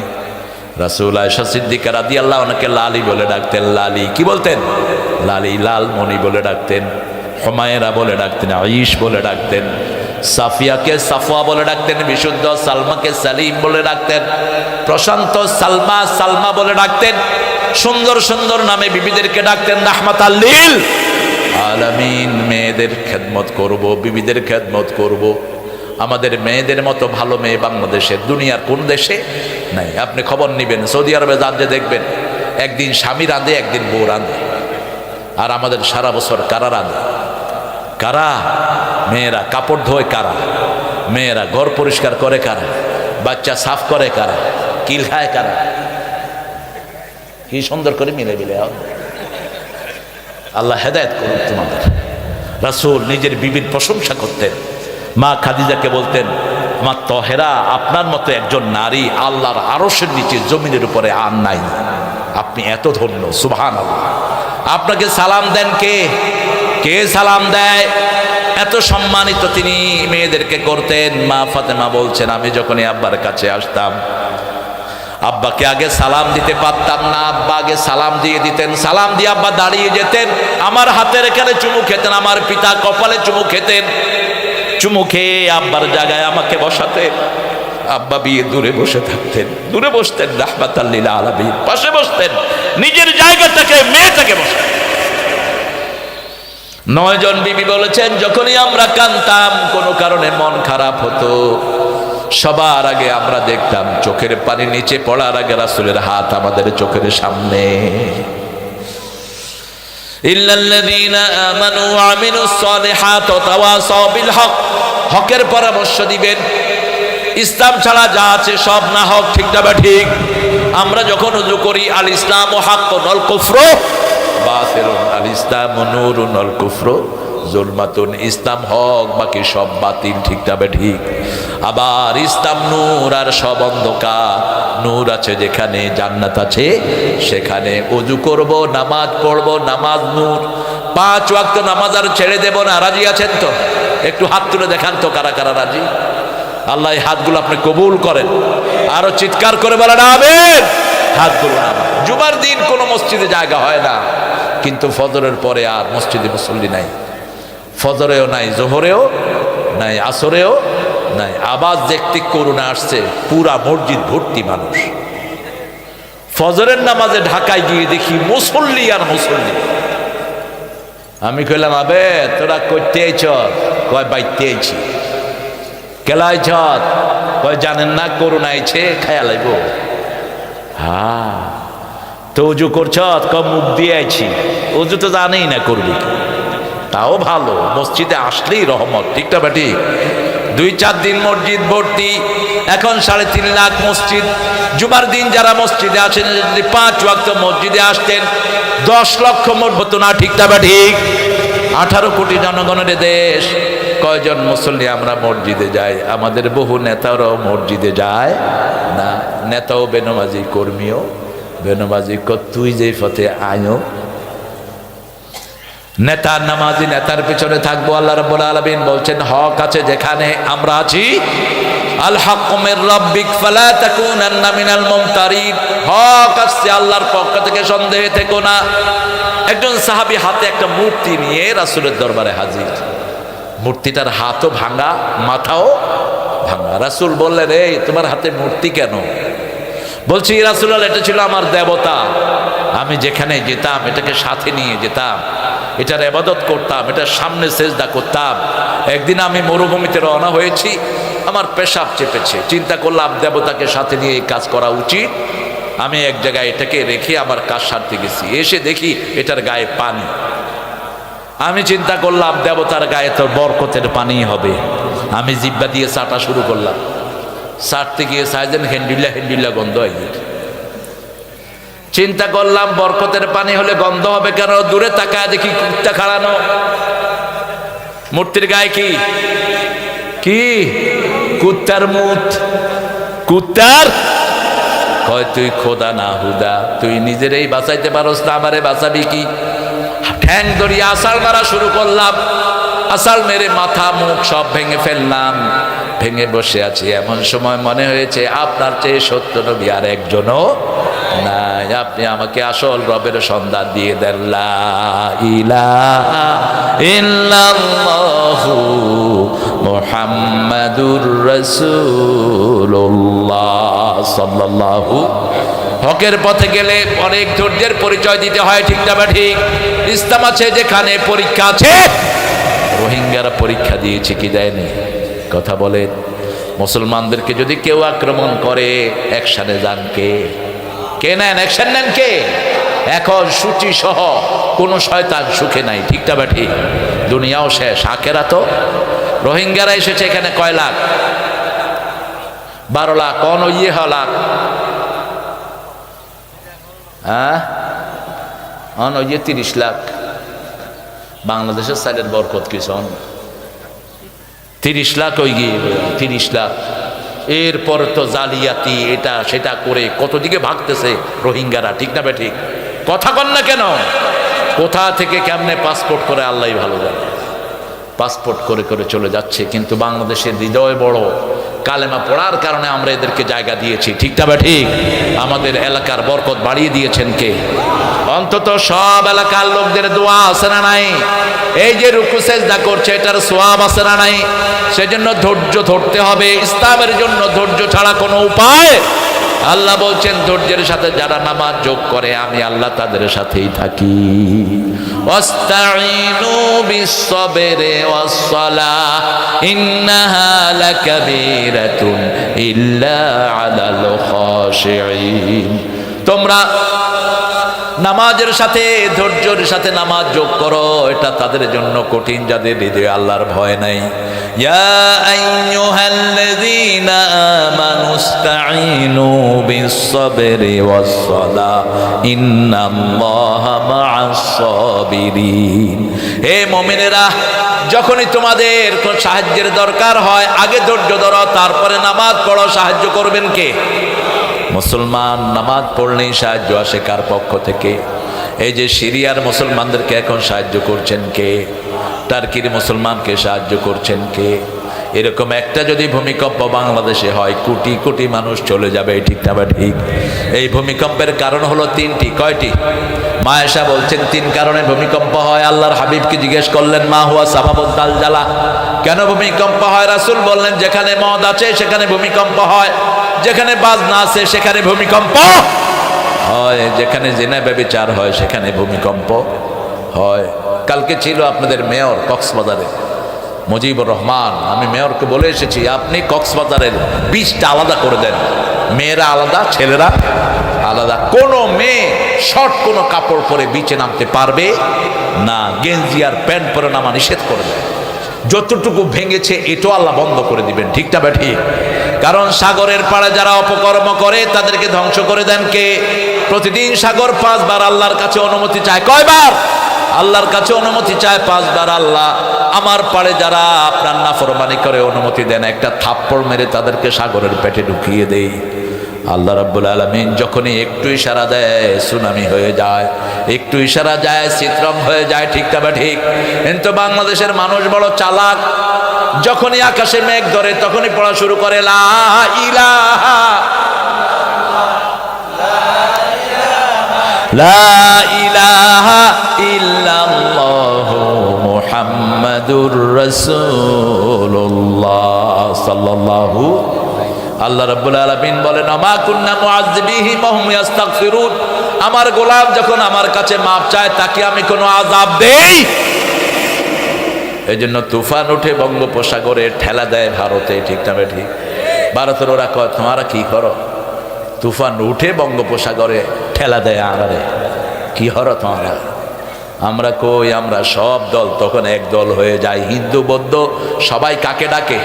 রাসূল আয়েশা সিদ্দিকা রাদিয়াল্লাহু আনহাকে লালি বলে ডাকতেন। লালি কি বলতেন? লালি, লালমণি বলে ডাকতেন। হুমায়রা বলে ডাকতেন, আইশ বলে ডাকতেন। সাফিয়াকে সাফওয়া বলে ডাকতেন। বিশুদ্ধ সালমাকে সালিম বলে ডাকতেন। প্রশান্ত সালমা সালমা বলে ডাকতেন। সুন্দর সুন্দর নামে বিবিদেরকে ডাকতেন রাহমাতাল লিল আলামিন। মেয়েদের খেদমত করব, বিবিদের খেদমত করব। আমাদের মেয়েদের মতো ভালো মেয়ে বাংলাদেশের দুনিয়ার কোন দেশে নাই। আপনি খবর নেবেন, সৌদি আরবে যান যে দেখবেন একদিন স্বামী রাঁধে, একদিন বউ রাঁধে। আর আমাদের সারা বছর কারা রাঁধে? কারা? মেয়েরা কাপড় ধোয় কারা? মেয়েরা ঘর পরিষ্কার করে কারা? বাচ্চা সাফ করে কারা? কিল খায় কারা? কি সুন্দর করে মিলে মিলে। আল্লাহ হেদায়েত করুন তোমাদের। রাসূল নিজের বিবির প্রশংসা করতেন। মা খাদিজাকে বলতেন, আমার তহেরা, আপনার মতো একজন নারী আল্লাহর আরশের নিচে জমিনের উপরে আর নাই, আপনি এত ধন্য। সুবহানাল্লাহ। আপনাকে সালাম দেন কে? কে সালাম দেয়? এত সম্মানিত তিনি মেয়েদেরকে করতেন। মা ফাতেমা বলছেন, আমি যখনই আব্বার কাছে আসতাম, আব্বাকে আগে সালাম দিতে পারতাম না, আব্বা আগে সালাম দিয়ে দিতেন। সালাম দিয়ে আব্বা দাঁড়িয়ে যেতেন, আমার হাতের এখানে চুমু খেতেন, আমার পিতা কপালে চুমু খেতেন। চুমু খেয়ে আব্বার জায়গায় আমাকে বসাতেন। আব্বা বিয়ে দূরে বসে থাকতেন, দূরে বসতেন, রাহমাতাল লিল আলামিন পাশে বসতেন, নিজের জায়গাটাকে মেয়েটাকে বসতেন। 9 জন বিবি বলেছেন, যখনই আমরা কাঁদতাম, কোনো কারণে মন খারাপ হতো, সবার আগে আমরা দেখতাম চোখের পানি নিচে পড়ার আগে রাসূলের হাত আমাদের চোখের সামনে। ইল্লাল্লাযীনা আমানু ওয়া আমিলুস সালিহাত ওয়া তাওয়াসাউ বিল হক, হকের পরামর্শ দিবেন। ইসলাম ছাড়া যা আছে সব না হক, ঠিক না বা ঠিক? আমরা যখন ওযু করি, আল ইসলামু হাক্কুন ওয়াল কুফরু বাতিলুন, আল ইসলামু নূরুন ওয়াল কুফরু জুলমাতুন, ইসলাম হক, বাকি সব বাতিল, ঠিক না বা ঠিক? আবার ইসলাম নূর আর সব অন্ধকার। নূর আছে যেখানে, জান্নাত আছে সেখানে। ওযু করব, নামাজ পড়ব, নামাজ নূর। 5 ওয়াক্ত নামাজ আর ছেড়ে দেব না। রাজি আছেন তো? একটু হাত তুলে দেখান তো কারা কারা রাজি। আল্লাহ এই হাতগুলো আপনি কবুল করেন। আরো চিৎকার করে বলেন আমিন। হাতগুলো নামান। জুমার দিন কোনো মসজিদে জায়গা হয় না, কিন্তু ফজরের পরে আর মসজিদে মুসল্লি নাই। ফজরেও নাই, জোহরেও নাই, আসরেও নাই। আবার দেখতে করোনা আসছে, পুরা মসজিদ ভর্তি মানুষ। ফজরের নামাজে ঢাকায় গিয়ে দেখি মুসল্লি আর মুসল্লি। আমি কইলাম, আবে তোরা করতে আইছ? কয় বাইতে আইছি। কেলাই ছত? কয় জানেন না করোনা আইছে, খায়া লাইব। হ্যাঁ, তো উজু করছ? কয় মুখ দিয়ে আইছি। উজু তো জানেই না করবি কি। তাও ভালো, মসজিদে আসলেই রহমত, ঠিক না বেটি? 2-4 দিন মসজিদ ভর্তি, এখন 3.5 লাখ মসজিদ। জুমার দিন যারা মসজিদে আসেন, যদি 5 ওয়াক্ত মসজিদে আসতেন, 10 লক্ষ মোট হতো না, ঠিক না ঠিক? 18 কোটি জনগণের দেশ, কয়জন মুসল্লি আমরা মসজিদে যাই? আমাদের বহু নেতারাও মসজিদে যায় না। নেতাও বেনমাজি, কর্মীও বেনমাজি। তুই যেই পথে আয়ো, নেতার নামাজি, নেতার পিছনে থাকবো। আল্লাহ রাব্বুল আলামিন বলছেন, হক আছে যেখানে আমরা আছি, আল হাক্কু মির রাব্বিক ফালা তাকুনান্না মিনাল মুমতারিন, হক আসছে আল্লাহর পক্ষ থেকে, সন্দেহে থেকো না। একজন সাহাবী হাতে একটা মূর্তি নিয়ে রাসূলের দরবারে হাজির। মূর্তিটার হাতও ভাঙা, মাথাও ভাঙা। রাসূল বললেন, এই তোমার হাতে মূর্তি কেন? বলছি, রাসূলুল্লাহ, এটা ছিল আমার দেবতা। আমি যেখানে যেতাম এটাকে সাথে নিয়ে যেতাম, এটার ইবাদত করতাম, এটার সামনে সেজদা করতাম। একদিন আমি মরুভূমিতে রওনা হয়েছি, আমার পেশাব চেপেছে। চিন্তা করলাম দেবতাকে সাথে নিয়ে এই কাজ করা উচিত। আমি এক জায়গায় এটাকে রেখে আমার কাজ সারতে গেছি। এসে দেখি এটার গায়ে পানি। আমি চিন্তা করলাম দেবতার গায়ে তো বরকতের পানি হবে। আমি জিহ্বা দিয়ে চাটা শুরু করলাম। চাটতে গিয়ে সাইজেন হেন্ডুল্লা হেন্ডুল্লা গন্ধ হয়। চিন্তা করলাম বরকতের পানি হলে গন্ধ হবে কেন? দূরে তাকায় দেখি কুত্তা খাড়ানো। মূর্তির গায়ে কি কি? কুত্তার মুত। কুত্তার কয়, তুই খোদা না হুদা, তুই নিজেরই বাঁচাইতে পারস না, আমারে বাঁচাবি কি? ঠ্যাং ধরিয়ে আসাল মারা শুরু করলাম। আসাল মেরে মাথা মুখ সব ভেঙে ফেললাম। ভেঙে বসে আছি, এমন সময় মনে হয়েছে আপনার চেয়ে সত্য নবী আর একজনও নাই। আপনি আমাকে আসল রবের সন্ধান দিয়ে দেন। লা ইলাহা ইল্লাল্লাহু মুহাম্মাদুর রাসূলুল্লাহ সাল্লাল্লাহু। হকের পথে গেলে অনেক ধৈর্যের পরিচয় দিতে হয়, ঠিক না বা ঠিক? ইসলাম আছে যেখানে পরীক্ষা আছে। রোহিঙ্গারা পরীক্ষা দিয়েছে কি দেয়নি? কথা বলেন, মুসলমানদেরকে যদি কেউ আক্রমণ করে অ্যাকশনে যান কে? কে নেন? অ্যাকশন নেন কে? এখন সূচি সহ কোনো শয়তান সুখে নাই, ঠিকটা বা ঠিক? দুনিয়াও শেষ, আখেরাত তো। রোহিঙ্গারা এসেছে এখানে কয় লাখ? 12 লাখ। কোন লাখ? হ্যাঁ, 30 লাখ। বাংলাদেশের সাইডের বরকত কি শোন, 30 লাখ ওই গিয়ে 30 লাখ। এরপরে তো জালিয়াতি এটা সেটা করে কত দিকে ভাগতেছে রোহিঙ্গারা, ঠিক না বে ঠিক? কথা কন না কেন? কোথা থেকে কেমনে পাসপোর্ট করে আল্লাহই ভালো জানে। পাসপোর্ট করে করে চলে যাচ্ছে, কিন্তু বাংলাদেশের হৃদয় বড়, কালেমা পড়ার কারণে আমরা এদেরকে জায়গা দিয়েছি, ঠিক না বে ঠিক? আমাদের এলাকার বরকত বাড়িয়ে দিয়েছেন কে? অন্তত সব এলাকার লোকদের দোয়া আছে না নাই? এই যে রুকু সেজদা করছে এটার সওয়াব আছে না নাই? সেজন্য ধৈর্য ধরতে হবে। ইসলামের জন্য ধৈর্য ছাড়া কোনো উপায়? আল্লাহ বলছেন ধৈর্যের সাথে যারা নামাজ যোগ করে আমি আল্লাহ তাদের সাথেই থাকি। ওয়াস্তাঈনু বিস-সাবরি ওয়াস-সালাহ ইন্নাহা লাকাবীরাতুন ইল্লা আলাল খাশিঈন। তোমরা নামাজের সাথে ধৈর্যের সাথে নামাজ যোগ করো, এটা তাদের জন্য কঠিন যাদের হৃদয়ে আল্লাহর ভয় নাই। ইয়া আইয়ুহাল্লাযীনা আমানুস্তাঈনু বিস-সাবরি ওয়াস-সালাহ ইন্নাল্লাহা মা'আস-সাবিরিন। হে মুমিনেরা, যখনই তোমাদের কোন সাহায্যের দরকার হয় আগে ধৈর্য ধরো, তারপরে নামাজ পড়ো। সাহায্য করবেন কে? মুসলমান। নামাজ পড়লেই সাহায্য আসে কার পক্ষ থেকে? এই যে সিরিয়ার মুসলমানদেরকে এখন সাহায্য করছেন কে? টার্কির মুসলমানকে সাহায্য করছেন কে? এরকম একটা যদি ভূমিকম্প বাংলাদেশে হয় কোটি কোটি মানুষ চলে যাবে, ঠিক না বা ঠিক? এই ভূমিকম্পের কারণ হলো 3টি। কয়টি? মা আয়েশা বলছেন 3 কারণে ভূমিকম্প হয়। আল্লাহর হাবিবকে জিজ্ঞেস করলেন মা হুয়া সাবাবুদ দালজালা, কেন ভূমিকম্প হয়? রাসূল বললেন যেখানে মদ আছে সেখানে ভূমিকম্প হয়, যেখানে বাজনা আছে সেখানে ভূমিকম্প হয়, যেখানে জিনা ব্যভিচার হয় সেখানে ভূমিকম্প হয়। কালকে ছিল আপনাদের মেয়র কক্সবাজারে, মুজিবুর রহমান। আমি মেয়রকে বলে এসেছি আপনি কক্সবাজারের বীজটা আলাদা করে দেন, মেয়েরা আলাদা ছেলেরা আলাদা। কোনো মেয়ে শর্ট কোনো কাপড় পরে বিচে নামতে পারবে না, গেঞ্জি আর প্যান্ট পরে নামা নিষেধ করে দেয়। যতটুকু ভেঙেছে এটাও আল্লাহ বন্ধ করে দিবেন, ঠিক না ঠিক? কারণ সাগরের পাড়ে যারা অপকর্ম করে তাদেরকে ধ্বংস করে দেন কে? প্রতিদিন সাগর 5 বার আল্লাহর কাছে অনুমতি চায়। কয়বার? আল্লাহর কাছে অনুমতি চায় 5 বার। আল্লাহ আমার পাড়ে যারা আপনার নাফরমানি করে অনুমতি দেন, একটা থাপ্পড় মেরে তাদেরকে সাগরের পেটে ঢুকিয়ে দেই। আল্লাহ রাব্বুল আলামিন যখনই একটু ইশারা দেয় সুনামি হয়ে যায়, একটু ইশারা যায় চিত্রম হয়ে যায়, ঠিক না ঠিক? কিন্তু বাংলাদেশের মানুষ বড় চালাক, যখনই আকাশে মেঘ ধরে তখনই পড়া শুরু করে লা ইলাহা লা ইলাহা ইল্লাল্লাহু মুহাম্মাদুর রাসূলুল্লাহ সাল্লাল্লাহু। আল্লাহ রাব্বুল আলামিন বলেন আমা কুন্না মুআযযিবিহিম ওয়া হুম ইস্তাগফিরুন, আমার গোলাম যখন আমার কাছে মাপ চায় তাকে আমি কোনো আযাব দেই? এজন্য তুফান উঠে বঙ্গোপসাগরে ঠেলা দেয় ভারতে, ঠিক না ঠিক? ভারতের ওরা কয় তোমরা কি করো? তুফান উঠে বঙ্গোপসাগরে ঠেলা দেয় আড়ারে, কি হরো তোমরা? আমরা কই আমরা সব দল তখন এক দল হয়ে যায়, হিন্দু বৌদ্ধ সবাই কাকে ডাকে?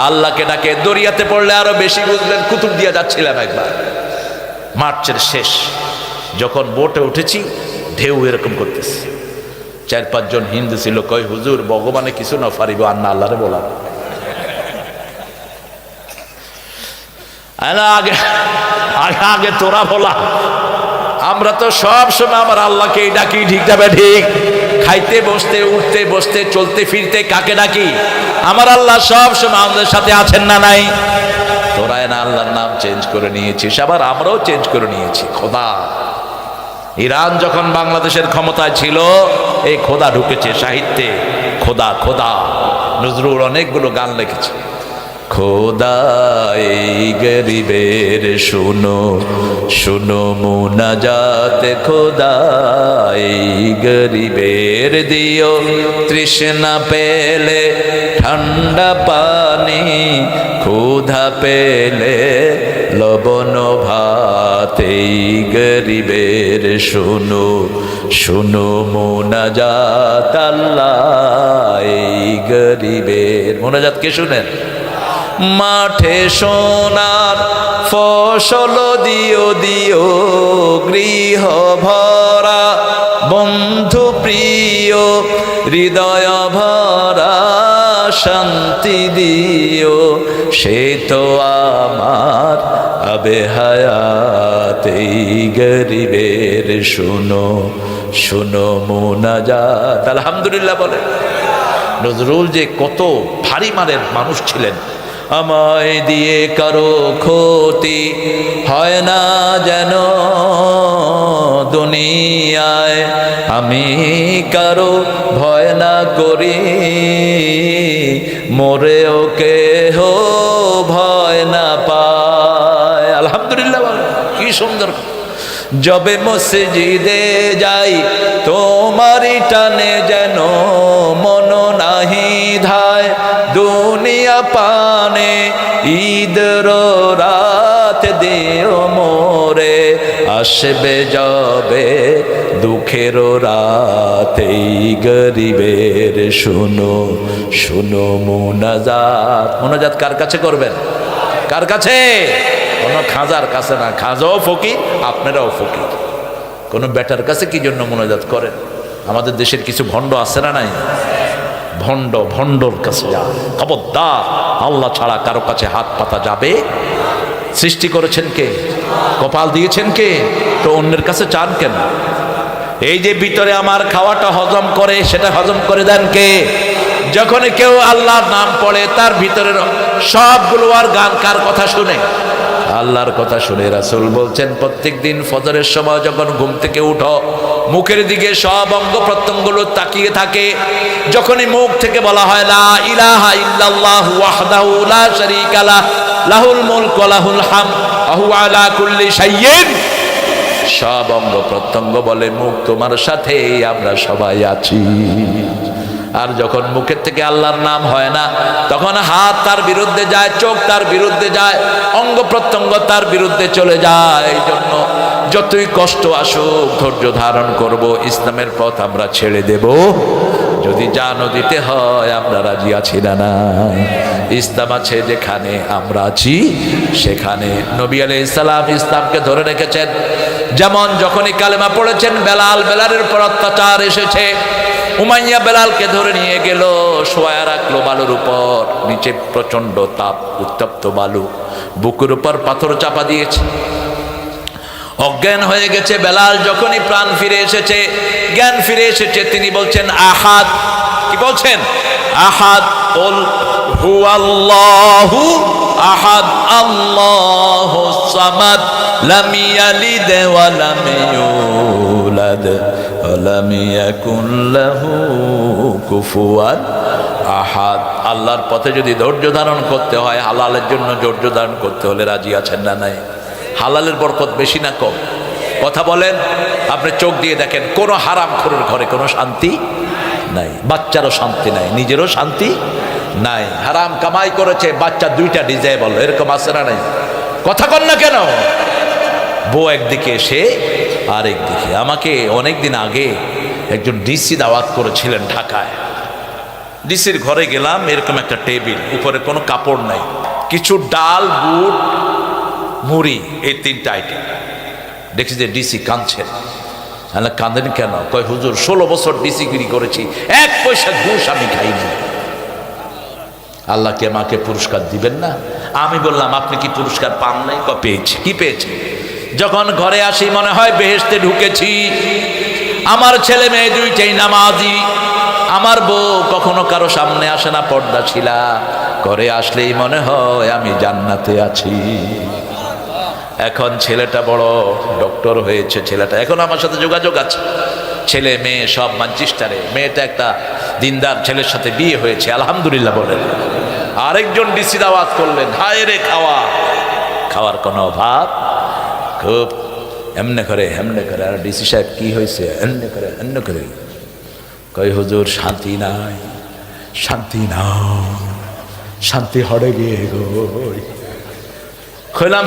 আল্লাহকে ডাকে। দরিয়াতে পড়লে আরো বেশি বুঝলেন। কুতুব দিয়া যাচ্ছিলাম একবার, মার্চের শেষ, যখন বোটে উঠেছি ঢেউ এরকম করতেছে, 4-5 জন হিন্দু ছিল, কই হুজুর ভগবানে কিছু না পারিব আর না আল্লাহরে বলা। আগে আগে আগে তোরা বলা, আমরা তো সব সময় আমার আল্লাহকে ডাকি, ঠিক যাবে ঠিক? খাইতে বসতে উঠতে বসতে চলতে ফিরতে কাকে ডাকি? আমার আল্লাহ সব সময় আমাদের সাথে আছেন না নাই? তোরা না আল্লাহর নাম চেঞ্জ করে নিয়েছিস, আবার আমরাও চেঞ্জ করে নিয়েছি খোদা। ইরান যখন বাংলাদেশের ক্ষমতায় ছিল এই খোদা ঢুকেছে সাহিত্যে, খোদা খোদা। নজরুল অনেকগুলো গান লিখেছে। খোদা এই গরিবের শুনো শুনো মুনাজাত, খোদা এই গরিবের দিও তৃষ্ণা পেলে ঠান্ডা পানি, ক্ষুধা পেলে লবণ ভাত। এই গরিবের শুনো শুনো মুনাজাত আল্লাহ, এই গরিবের মুনাজাত কে শুনেন? মাঠে সোনার ফসল দিও দিও, গৃহ ভরা বন্ধু প্রিয়, হৃদয় ভরা শান্তি দিও, সে তো আমার আবে হায়াত। এই গরিবের শুনো শুনো মুনাজাত। আলহামদুলিল্লাহ বলে। নজরুল যে কত ভারী মানের মানুষ ছিলেন। আমায় দিয়ে কারো ক্ষতি হয় না যেন দুনিয়ায়, আমি কারো ভয় না করি, মরেও কেহ ভয় না পায়। আলহামদুলিল্লাহ, কি সুন্দর। যবে মসজিদে যাই তোমারই টানে যেন মন নাহি ধায়, দুনিয়া পানে ঈদের রাত দিও মোরে, আসবে যাবে দুঃখের রাত। এই গরিবের শুনো শুনো মুনাজাত। মুনাজাত কার কাছে করবেন? কার কাছে? কোনো খাজার কাছে না। খাজাও ফকির, আপনারাও ফকির। কোনো বেটার কাছে কি জন্য মুনাজাত করেন? আমাদের দেশের কিছু ভণ্ড আছে না নাই? ভণ্ডর কাছে যা, খবরদার। আল্লাহ ছাড়া কারো কাছে হাত পাতা যাবে? সৃষ্টি করেছেন কে? কপাল দিয়েছেন কে? তো অন্যের কাছে চান কেন? এই যে ভিতরে আমার খাওয়াটা হজম করে, সেটা হজম করে দেন কে? যখন কেউ আল্লাহর নাম পড়ে তার ভিতরের সবগুলো আর গান কার কথা শুনে? আল্লাহর কথা শুনে। রাসূল বলছেন প্রত্যেক দিন ফজরের সময় যখন ঘুম থেকে উঠো, মুখের দিকে সব অঙ্গ প্রত্যঙ্গগুলো তাকিয়ে থাকে। যখনই মুখ থেকে বলা হয় লা ইলাহা ইল্লাল্লাহু ওয়াহদাহু লা শারীকা লাহু লাহুল মুলকু ওয়া লাহুল হামদ ওয়া হুয়া আলা কুল্লি শাইইন, সব অঙ্গ প্রত্যঙ্গ বলে মুখ তোমার সাথে, আমরা সবাই আছি। আর যখন মুখের থেকে আল্লাহর নাম হয় না, তখন হাত তার বিরুদ্ধে যায়, চোখ তার বিরুদ্ধে যায়, অঙ্গ প্রত্যঙ্গ তার বিরুদ্ধে চলে যায়। এই জন্য যতই কষ্ট আসুক ধৈর্য ধারণ করব, ইসলামের পথ আমরা ছেড়ে দেব। যদি জানও দিতে হয় আমরা রাজি আছি না? না, ইসলাম আছে যেখানে আমরা আছি সেখানে। নবী আলাইহিস সালাম ইসলামকে ধরে রেখেছেন। যেমন যখনই কালেমা পড়েছেন বেলালের উপর অত্যাচার এসেছে, উমাইয়া বেলালকে ধরে নিয়ে গেল, শোয়া রাখলো বালুর উপর, নিচে প্রচন্ড তাপ, উত্তপ্ত বালু, বুকের উপর পাথর চাপা দিয়েছে। অজ্ঞান হয়ে গেছে বেলাল। যখনই প্রাণ ফিরে এসেছে, জ্ঞান ফিরে এসেছে, তিনি বলছেন আহাদ। কি বলছেন? আহাদ। কুল হুয়াল্লাহু আহাদ আল্লাহুস সামাদ লাম ইয়ালিদ ওয়া লাম ইউলাদ ওয়া লাম ইয়াকুন লাহু কুফুয়ান আহাদ। আল্লাহর পথে যদি ধৈর্য ধারণ করতে হয়, হালালের জন্য ধৈর্য ধারণ করতে হলে রাজি আছেন না নাই? হালালের বরকত বেশি না কম? কথা বলেন। আপনি চোখ দিয়ে দেখেন, কোনো হারামখোরের ঘরে কোনো শান্তি নাই, বাচ্চারও শান্তি নাই, নিজেরও শান্তি নাই। হারাম কামাই করেছে, বাচ্চা দুইটা ডিজেবল, এরকম আছে না নাই? কথা কন না কেন? বউ একদিকে, সে আরেকদিকে। আমাকে অনেকদিন আগে একজন ডিসি দাওয়াত করেছিলেন ঢাকায়। ডিসির ঘরে গেলাম, এরকম একটা টেবিল, উপরে কোনো কাপড় নাই, কিছু ডাল, বুট, মুড়ি, এই তিনটা আইটেম। দেখছি যে ডিসি কাঁদছেন। কাঁদেন কেন? কয় হুজুর 16 বছর ডিসিগিরি করেছি, 1 পয়সা ঘুষ আমি খাইনি। আল্লাহকে আমাকে পুরস্কার দিবেন না? আমি বললাম আপনি কি পুরস্কার পান নাই? পেয়েছি। কি পেয়েছি? যখন ঘরে আসি মনে হয় বেহেশতে ঢুকেছি। আমার ছেলে মেয়ে দুইটাই নামাজি, আমার বউ কখনো কারো সামনে আসে না, পর্দাশীলা। ঘরে আসলেই মনে হয় আমি জান্নাতে আছি। এখন ছেলেটা বড় ডক্টর হয়েছে, ছেলেটা এখন আমার সাথে যোগাযোগ আছে। ছেলে মেয়ে সব ম্যানচেস্টারে, মেয়েটা একটা দিনদার ছেলের সাথে বিয়ে হয়েছে, আলহামদুলিল্লাহ বলেন। আরেকজন ডিসি দাওয়াত করলেন, হায় রে খাওয়ার কোনো অভাব, খুব এমনে করে আর ডিসি সাহেব কি হয়েছে? এমনে করে কই হুজুর শান্তি নাই, শান্তি নাও, শান্তি হড়ে গিয়ে গো। কইলাম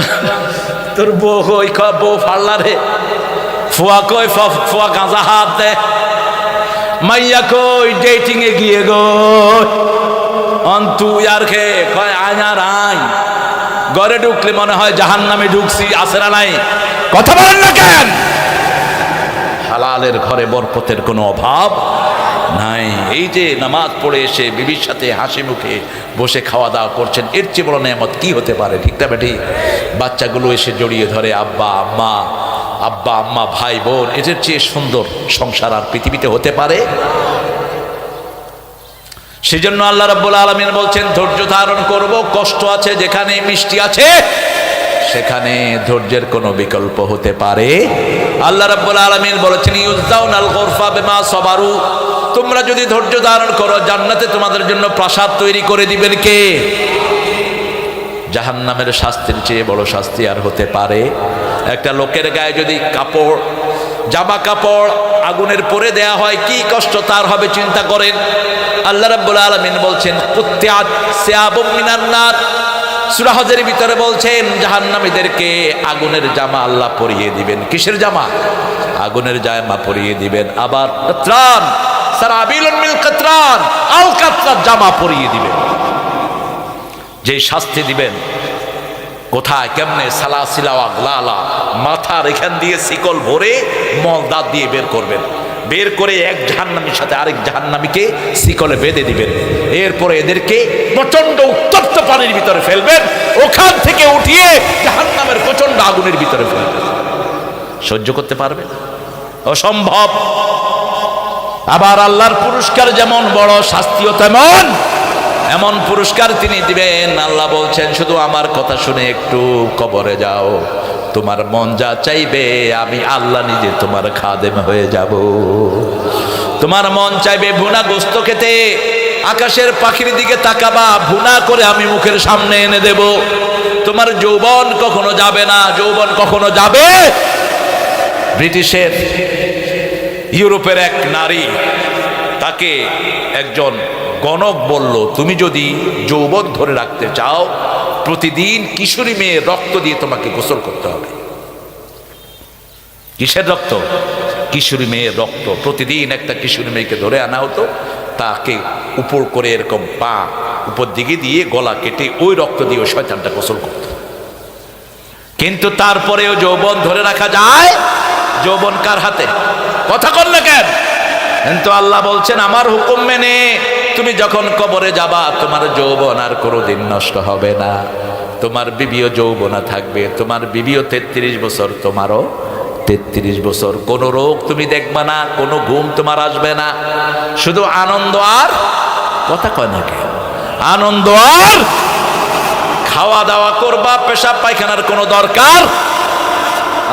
তোর বউ কই? বউ ফাড়লা রে। ফুয়া কই? ফুয়া গাঁজা হাত দে। মাইয়া কই? ডেটিং এ গিয়ে গো। অন্তু আর খে কয় আয় আর আয়। ঘরে ঢুকলে মনে হয় জাহান্নামে ঢুকছি। আছে না নাই? কথা বলেন না কেন? হালালের ঘরে বরকতের কোনো অভাব নাই। এই যে নামাজ পড়ে এসে বিবির সাথে হাসি মুখে বসে খাওয়া দাওয়া করছেন, এর চেয়ে বড় নেয়ামত কি হতে পারে? ঠিক না বেটি? বাচ্চাগুলো এসে জড়িয়ে ধরে আব্বা আম্মা, আব্বা আম্মা, ভাই বোন, এটার চেয়ে সুন্দর সংসার আর পৃথিবীতে হতে পারে? সেজন্য আল্লাহ রাব্বুল আলামিন বলছেন ধৈর্য ধারণ করব। কষ্ট আছে যেখানে, মিষ্টি আছে সেখানে ধৈর্যের কোনো বিকল্প হতে পারে? আল্লাহ রাব্বুল আলামিন বলেছেন ইউজাউনাল গুরফা বিমা সাবারু, তোমরা যদি ধৈর্য ধারণ করো জান্নাতে তোমাদের জন্য প্রাসাদ তৈরি করে দিবেন কে? জাহান্নামের শাস্তির চেয়ে বড় শাস্তি আর হতে পারে? একটা লোকের গায়ে যদি কাপড়, জামা কাপড় আগুনের পরে দেয়া হয়, কি কষ্ট তার হবে চিন্তা করেন। আল্লাহ রাব্বুল আলামিন বলছেন কুত্তিআত সিয়াবুম মিনান নার, সূরা হজের ভিতরে বলছেন জাহান্নামীদেরকে আগুনের জামা আল্লাহ পরিয়ে দিবেন। কিসের জামা? আগুনের জামা পরিয়ে দিবেন। আবার কাতরান সারাবিলুন মিল কাতরান, আল কাতরাত জামা পরিয়ে দিবেন। যে শাস্তি দিবেন কোথায়, কেমনে? সালাসিলা আগলালা, মাথার এখান দিয়ে শিকল ভরে মল দাঁত দিয়ে বের করবেন। বের করে এক জাহান্নামীর সাথে আরেক জাহান্নামীকে শিকলে বেঁধে দিবেন। এরপরে এদেরকে প্রচন্ড উত্তপ্ত পানির ভিতরে ফেলবেন, ওখান থেকে উঠিয়ে জাহান্নামের প্রচন্ড আগুনের ভিতরে ফেলবেন। সহ্য করতে পারবে? অসম্ভব। আবার আল্লাহর পুরস্কার যেমন বড়, শাস্তিও তেমন। এমন পুরস্কার তিনি দিবেন, আল্লাহ বলছেন শুধু আমার কথা শুনে একটু কবরে যাও, তোমার মন যা চাইবে আমি আল্লাহ নিজে তোমার খাদেম হয়ে যাব। তোমার মন চাইবে ভুনা গোস্ত খেতে, আকাশের পাখির দিকে তাকাবা, ভুনা করে আমি মুখের সামনে এনে দেব। তোমার যৌবন কখনো যাবে না। যৌবন কখনো যাবে? ব্রিটিশের, ইউরোপের এক নারী, তাকে একজন গণক বলল তুমি যদি যৌবন ধরে রাখতে চাও প্রতিদিন কিশোরী মেয়ের রক্ত দিয়ে তোমাকে গোসল করতে হবে। কিসের রক্ত? কিশোরী মেয়ের রক্ত। প্রতিদিন একটা কিশোরী মেয়েকে ধরে আনা হতো, তাকে উপর করে এরকম পা উপর দিকে দিয়ে গলা কেটে ওই রক্ত দিয়ে ওই শয়তানটা গোসল করত। কিন্তু তারপরেও যৌবন ধরে রাখা যায়? যৌবন কার হাতে? কথা কর না কেন? কিন্তু আল্লাহ বলছেন আমার হুকুম মেনে তুমি যখন কবরে যাবা তোমার যৌবন আর কোনোদিন নষ্ট হবে না। তোমার বিবিও যৌবনা থাকবে, তোমার বিবিও 33 বছর, তোমারও 33 বছর। কোনো রোগ তুমি দেখবা না, কোনো ঘুম তোমার আসবে না, শুধু আনন্দ আর, কথা কয় না কেন? আনন্দ আর খাওয়া দাওয়া করবা, পেশাব পায়খানার কোনো দরকার।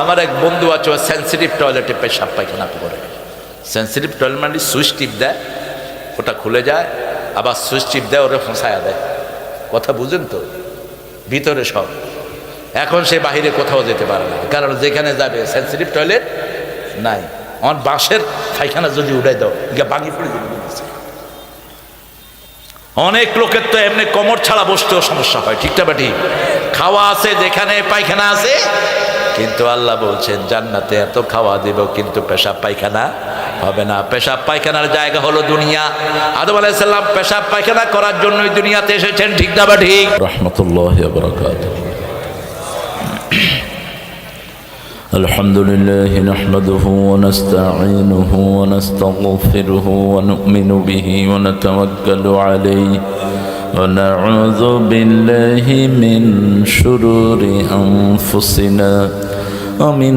আমার এক বন্ধু আছে সেন্সিটিভ টয়লেটে পেশাব পায়খানা করে। সেন্সিটিভ টয়লেট মানে সুইচ টিপ দেয়, ওটা খুলে যায়, আবার সুইচ টিপ দেয়, ওরা ফসায়া দেয়। কথা বুঝেন তো? ভিতরে সব। এখন সে বাহিরে কোথাও যেতে পারে না, কারণ যেখানে যাবে সেন্সিটিভ টয়লেট নাই। আমার বাঁশের পায়খানা যদি উড়াই দাও গিয়ে বাঙি পড়ে যাবে। অনেক লোকের তো এমনি কোমর ছাড়া বসতেও সমস্যা হয়, ঠিকটা বা ঠিক? খাওয়া আছে যেখানে, পায়খানা আছে, কিন্তু আল্লাহ বলছেন জান্নাতে এত খাওয়া দিব কিন্তু পেশাব পায়খানা হবে না। পেশাব পায়খানার জায়গা হলো দুনিয়া। আদম আলাইহিস সালাম পেশাব পায়খানা করার জন্যই দুনিয়াতে এসেছেন, ঠিক না বা ঠিক? রাহমাতুল্লাহি ওয়া বারাকাতুহু। আলহামদুলিল্লাহ নাহমাদুহু ওয়া নাস্তাঈনুহু ওয়া নাস্তাগফিরুহু ওয়া নু'মিনু বিহি ওয়া নাতাওয়াক্কালু আলাইহি ওয়া নাউযু বিল্লাহি মিন শুরুরি আনফুসিনা ওয়া মিন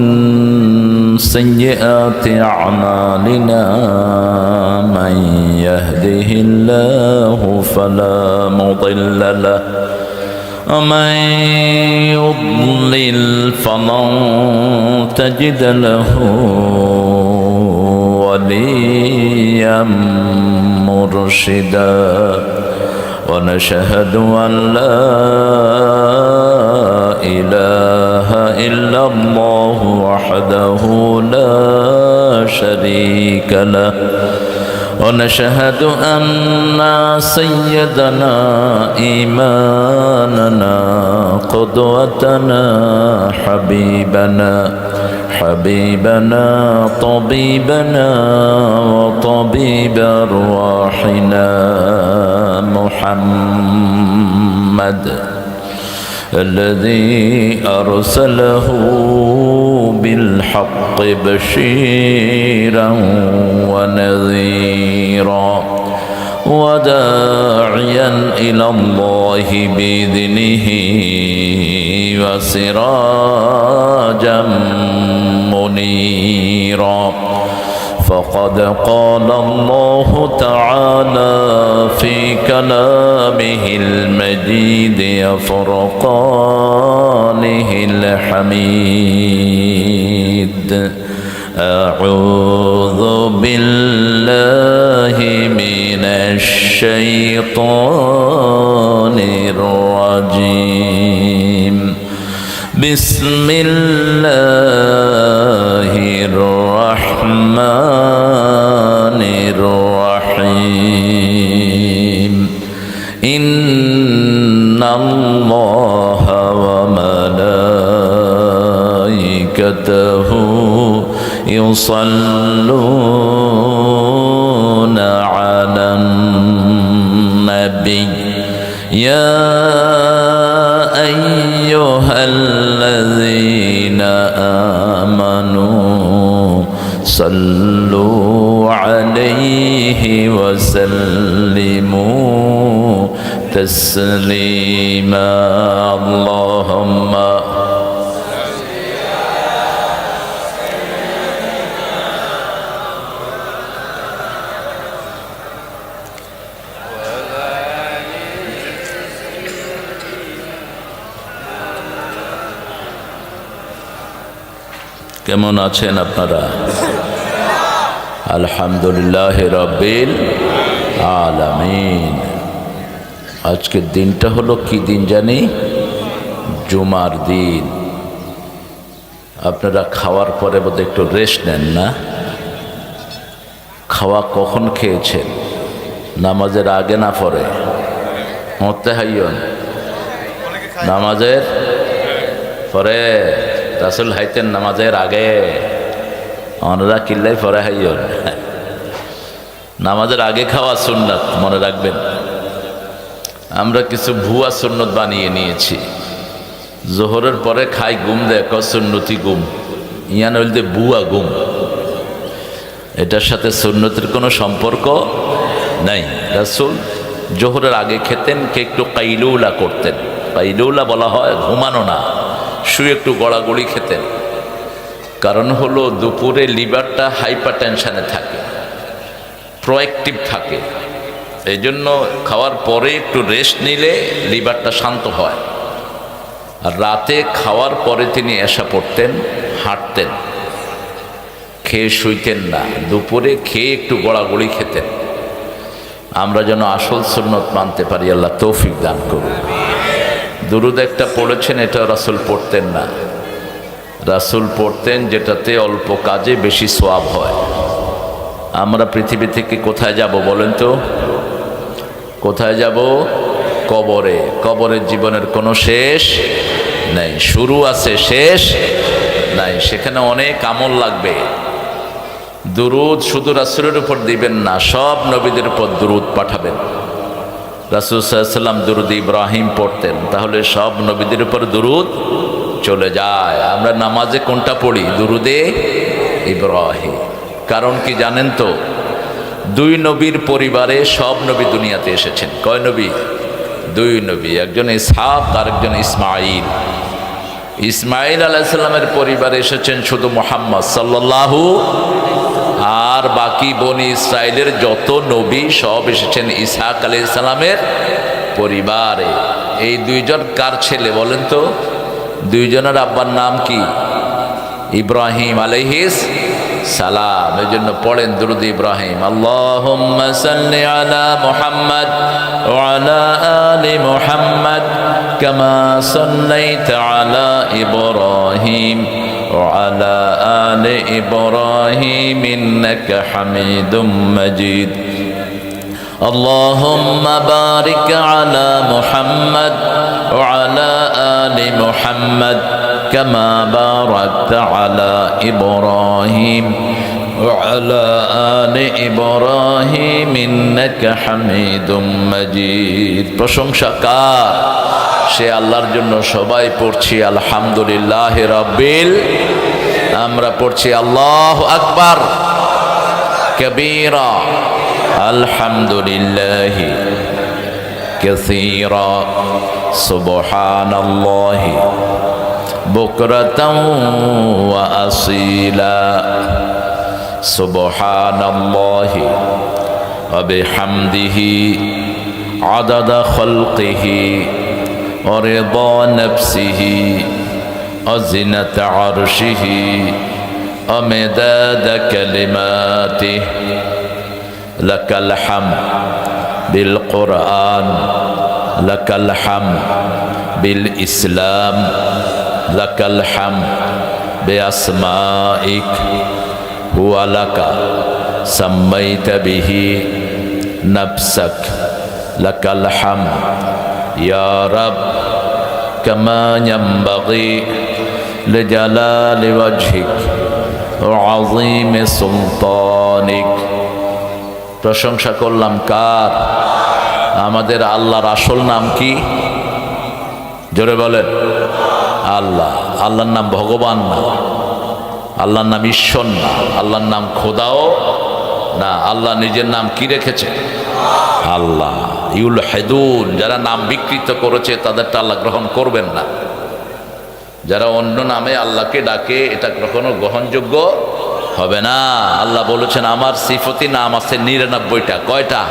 সাইয়্যাতি আ'মালিনা মান ইয়াহদিহিল্লাহু ফালা মুদিল্লা লাহু ومن يضلل فلن تجد له وليا مرشدا ونشهد أن لا إله إلا الله وحده لا شريك له ونشهد أن سيدنا إمامنا قدوتنا حبيبنا طبيبنا وطبيب أرواحنا محمد الذي أرسله بالحق بشيرا ونذيرا وداعيا إلى الله بإذنه وسراجا منيرا فقد قال الله تعالى في كلامه المجيد وفرقانه الحميد أعوذ بالله من الشيطان الرجيم بسم الله الرحمن الرحيم إن الله وملائكته يصلون على النبي يا أيها الذين آمنوا صلوا عليه وسلموا تسليما اللهم কেমন আছেন আপনারা? আলহামদুলিল্লাহ রাব্বিল আলামিন। আজকের দিনটা হলো কি দিন জানি? জুমার দিন। আপনারা খাওয়ার পরে বোধহয় একটু রেস্ট নেন না? খাওয়া কখন খেয়েছেন? নামাজের আগে না পরে? মতে হাইয়ন নামাজের পরে। রাসূল হাইতেন নামাজের আগে, আমরা কিল্লাই পরে হাইয়ন। নামাজের আগে খাওয়া সুন্নাত, মনে রাখবেন। আমরা কিছু ভুয়া সুন্নত বানিয়ে নিয়েছি। জোহরের পরে খাই, ঘুম দেয় সুন্নতি ঘুম, ইয়ান হইলে বুয়া ঘুম। এটার সাথে সুন্নতের কোনো সম্পর্ক নাই। রাসূল জোহরের আগে খেতেন, কে একটু কাইলুলা করতেন। কাইলুলা বলা হয় ঘুমানো না, শুয়ে একটু গড়াগড়ি খেতেন। কারণ হলো দুপুরে লিভারটা হাইপার টেনশানে থাকে, প্রোঅ্যাক্টিভ থাকে। এই জন্য খাওয়ার পরে একটু রেস্ট নিলে লিভারটা শান্ত হয়। আর রাতে খাওয়ার পরে তিনি এশা পড়তেন, হাঁটতেন, খেয়ে শুইতেন না। দুপুরে খেয়ে একটু গড়াগড়ি খেতেন। আমরা যেন আসল সুন্নত মানতে পারি, আল্লাহ তৌফিক দান করুন। দুরুদ একটা পড়েছেন, এটা রাসূল পড়তেন না। রাসূল পড়তেন যেটাতে অল্প কাজে বেশি সওয়াব হয়। আমরা পৃথিবী থেকে কোথায় যাব বলেন তো? কোথায় যাব? কবরে। কবরের জীবনের কোনো শেষ নাই, শুরু আছে, শেষ নাই। সেখানে অনেক আমল লাগবে। দুরুদ শুধু রাসূলের উপর দিবেন না, সব নবীদের উপর দুরুদ পাঠাবেন। রাসূল সাল্লাল্লাহু আলাইহি ওয়াসাল্লাম দুরুদ ইব্রাহিম পড়তেন, তাহলে সব নবীদের উপর দুরুদ চলে যায়। আমরা নামাজে কোনটা পড়ি? দুরুদে ইব্রাহিম। কারণ কি জানেন তো? দুই নবীর পরিবারে সব নবী দুনিয়াতে এসেছেন। কয় নবী? দুই নবী, একজন ইসহাক আর একজন ইসমাঈল। ইসমাঈল আলাইহিস সালামের পরিবারে এসেছেন শুধু মুহাম্মদ সাল্লাল্লাহু, আর বাকি বনি ইসরাইলের যত নবী সব এসেছেন ইসহাক আলাইহিস সালামের পরিবারে। এই দুইজন কার ছেলে বলেন তো? দুইজনের আব্বার নাম কি? ইব্রাহিম আলাইহিস সালাম। এই জন্য পড়েন দুরুদ ইব্রাহিম। আল্লাহুম্মা সাল্লি আলা মুহাম্মদ ওয়া আলা আলি মুহাম্মদ কামা সাল্লাইতা আলা ইব্রাহিম وعلى آل إبراهيم إنك حميد مجيد اللهم بارك على محمد وعلى آل محمد كما باركت على إبراهيم وعلى آل إبراهيم إنك حميد مجيد প্রশংসা কার? সে আল্লাহর জন্য সবাই পড়ছি আলহামদুলিল্লাহ রাব্বিল। আমরা পড়ছি আল্লাহু আকবার কবীরা আলহামদুলিল্লাহ কাসীরা সুবহানাল্লাহি বুকরাতাও ওয়া আসীলা সুবহানাল্লাহি ওয়া বিহামদিহি আদাদা খালকিহি ওয়া রিদা নাফসিহি ওয়া জিনাতা আরশিহি ওয়া মিদাদা কালিমাতিহি লাকাল হামদ বিল কুরআন লাকাল হামদ বিল ইসলাম লাকাল হামদ বিআসমাইক হুয়া লাকা সাম্মাইতা বিহি নাফসাক লাকাল হামদ ইয়া রাব কামা ইয়ানবাগি লিজালালি ওয়াজহিক ওয়া আযীমি সুলতানিক। প্রশংসা করলাম কার? আমাদের আল্লাহর আসল নাম কি? জোরে বলেন। আল্লাহ। আল্লাহর নাম ভগবান না, আল্লাহর নাম ঈশ্বর না, আল্লাহর নাম খোদাও না। আল্লাহ নিজের নাম কি রেখেছে? আল্লাহ। ইউল হেদুন, যারা নাম বিকৃত করেছে তাদেরটা আল্লাহ গ্রহণ করবেন না। যারা অন্য নামে আল্লাহকে ডাকে এটা কখনো গ্রহণযোগ্য হবে না। আল্লাহ বলেছেন আমার সিফতি নাম আছে ৯৯টা। কয়টা?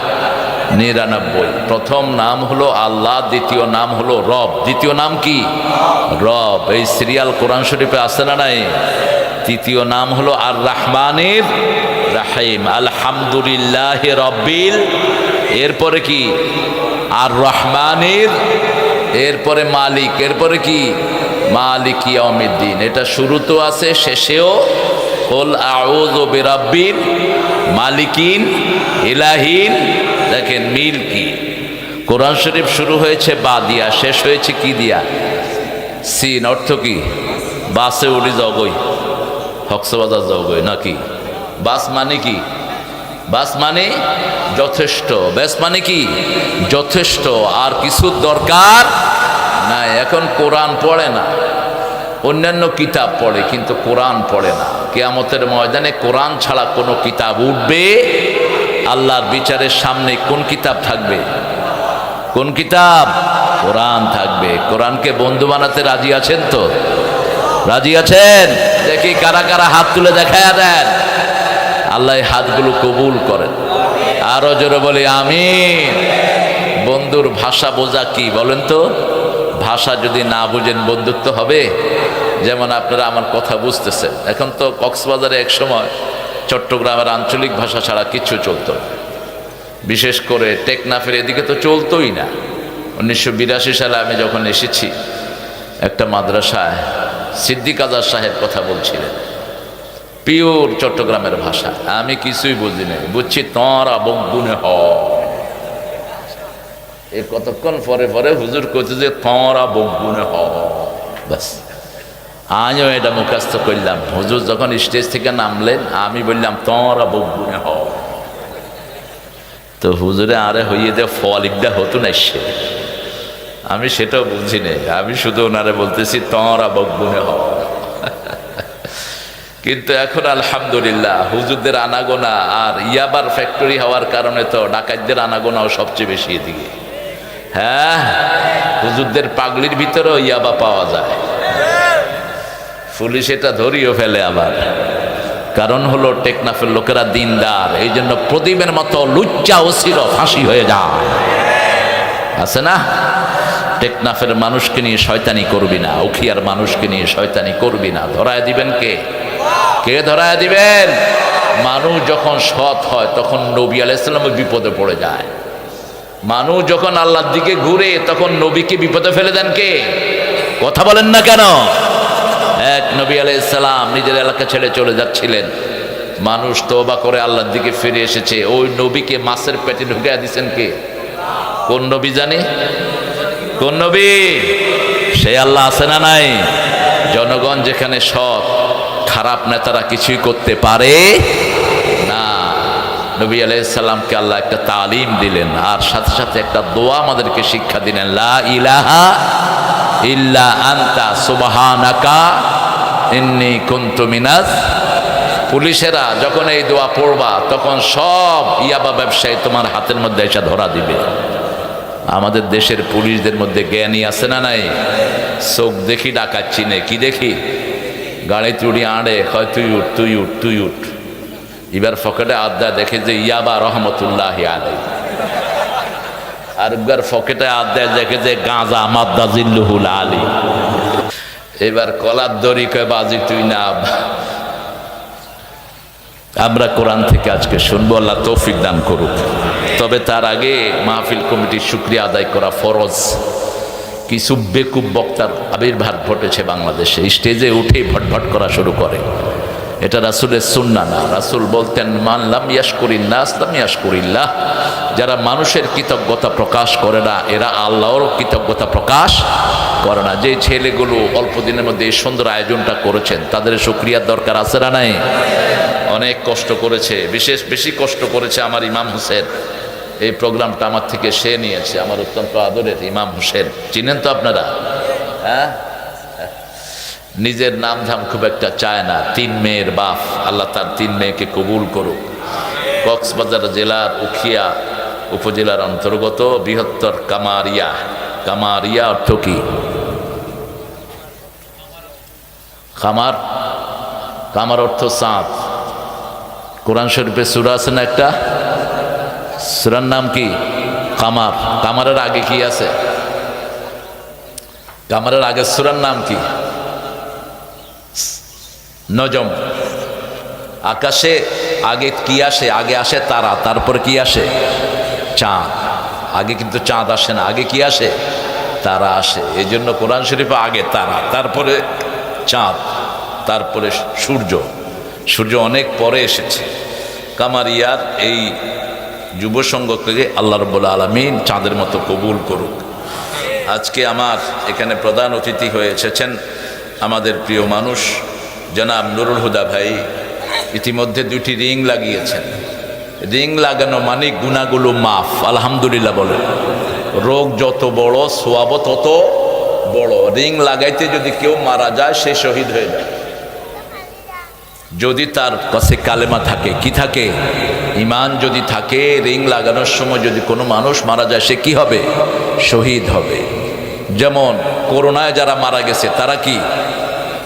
৯৯। প্রথম নাম হলো আল্লাহ, দ্বিতীয় নাম হলো রব। দ্বিতীয় নাম কি? রব। এই সিরিয়াল কোরআন শরীফে আছে না নাই? তৃতীয় নাম হলো আর রহমানির রাহিম, আলহামদুলিল্লাহ রব্বিল। এরপরে কি? আর রহমানির, এরপরে মালিক, এরপরে কি? মালিক ইয়াউমিদ্দিন। এটা শুরুতেও আছে শেষেও। কুল আউযু বিরাব্বিল মালিকিন ইলাহিন। দেখেন মিল কি? কোরআন শরীফ শুরু হয়েছে বা দিয়া, শেষ হয়েছে কি দিয়া? সিন। অর্থ কি? বাসে উড়ি যাওগই, কক্সবাজার যাওগই নাকি? বাস মানে কি? বাস মানে যথেষ্ট। ব্যাস মানে কি? যথেষ্ট। আর কিছু দরকার নাই। এখন কোরআন পড়ে না, অন্যান্য কিতাব পড়ে, কিন্তু কোরআন পড়ে না। কিয়ামতের ময়দানে কোরআন ছাড়া কোনো কিতাব উঠবে? আল্লাহর বিচারের সামনে কোন কিতাব থাকবে? কোন কিতাব? কোরআন থাকবে। কোরআনকে বন্ধু বানাতে রাজি আছেন তো? রাজি আছেন? দেখি কারা কারা হাত তুলে দেখায়া দেন। আল্লাহ হাতগুলো কবুল করেন। আরো জোরে বলি আমিন। বন্ধুর ভাষা বোঝা কি বলেন তো? ভাষা যদি না বুঝেন বন্ধুত্ব হবে? যেমন আপনারা আমার কথা বুঝতেছেন। এখন তো কক্সবাজারে এক সময় চট্টগ্রামের আঞ্চলিক ভাষা ছাড়া কিচ্ছু চলতো না। বিশেষ করে টেকনাফের এদিকে তো চলতোই না। 1982 সালে আমি যখন এসেছি, একটা মাদ্রাসায় সিদ্দিক আজাদ সাহেব কথা বলছিলেন পিওর চট্টগ্রামের ভাষা। আমি কিছুই বুঝি নাই, বুঝছি তোরা বগুনে হ। এই কতক্ষণ পরে পরে হুজুর কইছে যে তোরা বগুনে হ। বাস আমিও এটা মুখস্থ করলাম। হুজুর যখন স্টেজ থেকে নামলেন আমি বললাম তোরা বগুনে হ। তো হুজুরে আরে হইয়ে যে ফলিকটা হতো না সে, আমি সেটাও বুঝি নাই। আমি শুধু ওনারে বলতেছি তোরা বগুনে হ। কিন্তু এখন আলহামদুলিল্লাহ হুজুরদের আনাগোনা আর ইয়াবার ফ্যাক্টরি হওয়ার কারণে তো ডাকাতদের আনাগোনাও সবচেয়ে বেশি এদিকে। হ্যাঁ, হুজুরদের পাগলির ভিতরেও ইয়াবা পাওয়া যায়। পুলিশ এটা ধরিও ফেলে আবার। কারণ হলো টেকনাফের লোকেরা দিনদার, এই জন্য প্রদীপের মতো লুচ্চা অস্থির ফাঁসি হয়ে যায়। আছে না? টেকনাফের মানুষকে নিয়ে শয়তানি করবি না, উখিয়ার মানুষকে নিয়ে শয়তানি করবি না। ধরায় দিবেন কে? কে ধরায় দিবেন? মানুষ যখন সৎ হয় তখন নবী আলাইহিস সালাম বিপদে পড়ে যায়। মানুষ যখন আল্লাহর দিকে ঘুরে তখন নবীকে বিপদে ফেলে দেন কে? কথা বলেন না কেন? এক নবী আলাইহিস সালাম নিজের এলাকা ছেড়ে চলে যাচ্ছিলেন, মানুষ তওবা করে আল্লাহর দিকে ফিরে এসেছে। ওই নবীকে মাছের পেটে ঢুকিয়ে দিয়েছেন কে? কোন নবী জানি? কোন নবী? সে আল্লাহ আছে না নাই? জনগণ যেখানে সৎ, খারাপ নেতারা কিছুই করতে পারে না। নবী আলাইহিস সালামকে আল্লাহ একটা তালিম দিলেন, আর সাথে সাথে একটা দোয়া আমাদেরকে শিক্ষা দিলেন, লা ইলাহা ইল্লা আনতা সুবহানাকা ইন্নী কুনতু মিনাজ। পুলিশেরা যখন এই দোয়া পড়বা তখন সব ইয়াবা ব্যবসায়ী তোমার হাতের মধ্যে এসে ধরা দিবে। আমাদের দেশের পুলিশদের মধ্যে জ্ঞানী আছে না নাই? চোখ দেখি ডাকাত চিনে, কি দেখি? গাড়ি চুড়ি আড়ে, হয় তুই উঠ, তুই উঠ, তুই উঠ। এবার ফকেটে আড্ডা দেখে যে ইয়াবা রহমতুল্লাহ আলাই, আর এবার ফকেটে আড্ডা দেখে যে গাঁজা মাদ্দা জিল্লুহুল আলী। এবার কলার দড়ি কয় বাজি তুই না। আমরা কোরআন থেকে আজকে শুনবো, আল্লাহ তৌফিক দান করুক। তবে তার আগে মাহফিল কমিটির শুকরিয়া আদায় করা ফরজ। কিছু বেকুব বক্তার আবির্ভাব ঘটেছে বাংলাদেশে, স্টেজে উঠেই ভটভট করা শুরু করে। এটা রাসূলের সুন্নাহ না। রাসূল বলতেন, মান লাম ইয়াশকুরিন নাস লাম ইয়াশকুরিল্লাহ। যারা মানুষের কৃতজ্ঞতা প্রকাশ করে না, এরা আল্লাহর কৃতজ্ঞতা প্রকাশ করে না। যে ছেলেগুলো অল্প দিনের মধ্যে এই সুন্দর আয়োজনটা করেছেন, তাদের শুকরিয়ার দরকার আছে না নাই? অনেক কষ্ট করেছে, বেশি কষ্ট করেছে আমার ইমাম হোসেন। এই প্রোগ্রামটা আমার থেকে সে নিয়েছে, আমার অত্যন্ত আদরের ইমাম হোসেন। চিনেন তো আপনারা? হ্যাঁ, নিজের নাম ধাম খুব একটা চায় না, 3 মেয়ের বাপ। আল্লাহ তার 3 মেয়েকে কবুল করুক। কক্সবাজার জেলার উখিয়া উপজেলার অন্তর্গত বৃহত্তর কামারিয়া। কামারিয়া অর্থ কি? কামার, কামার অর্থ চাঁদ। কোরআন শরীফে সূরা আছে না একটা, সূরার নাম কি? কামার। কামারের আগে কি আছে? কামারের আগে সূরার নাম কি? নজম। আকাশে আগে কি আসে? আগে আসে তারা, তারপরে কি আসে? চাঁদ। আগে কিন্তু চাঁদ আসে না, আগে কি আসে? তারা আসে। এই জন্য কোরআন শরীফে আগে তারা, তারপরে চাঁদ, তারপরে সূর্য। সূর্য অনেক পরে এসেছে। কামারিয়ার এই যুব সংঘকে আল্লাহ রাব্বুল আলামিন চাঁদের মতো কবুল করুক। আজকে আমার এখানে প্রধান অতিথি হয়ে এসেছেন আমাদের প্রিয় মানুষ জনাব নুরুল হুদা ভাই। ইতিমধ্যে 2টি রিং লাগিয়েছেন। রিং লাগানো মানে গুনাহগুলো মাফ, আলহামদুলিল্লাহ বলেন। রোগ যত বড়, সোয়াবও তত বড়। রিং লাগাইতে যদি কেউ মারা যায়, সে শহীদ হয়ে যায়। যদি তার কাছে কালেমা থাকে, কি থাকে? ঈমান যদি থাকে, রিং লাগানোর সময় যদি কোনো মানুষ মারা যায়, সে কি হবে? শহীদ হবে। যেমন করোনায় যারা মারা গেছে তারা কি?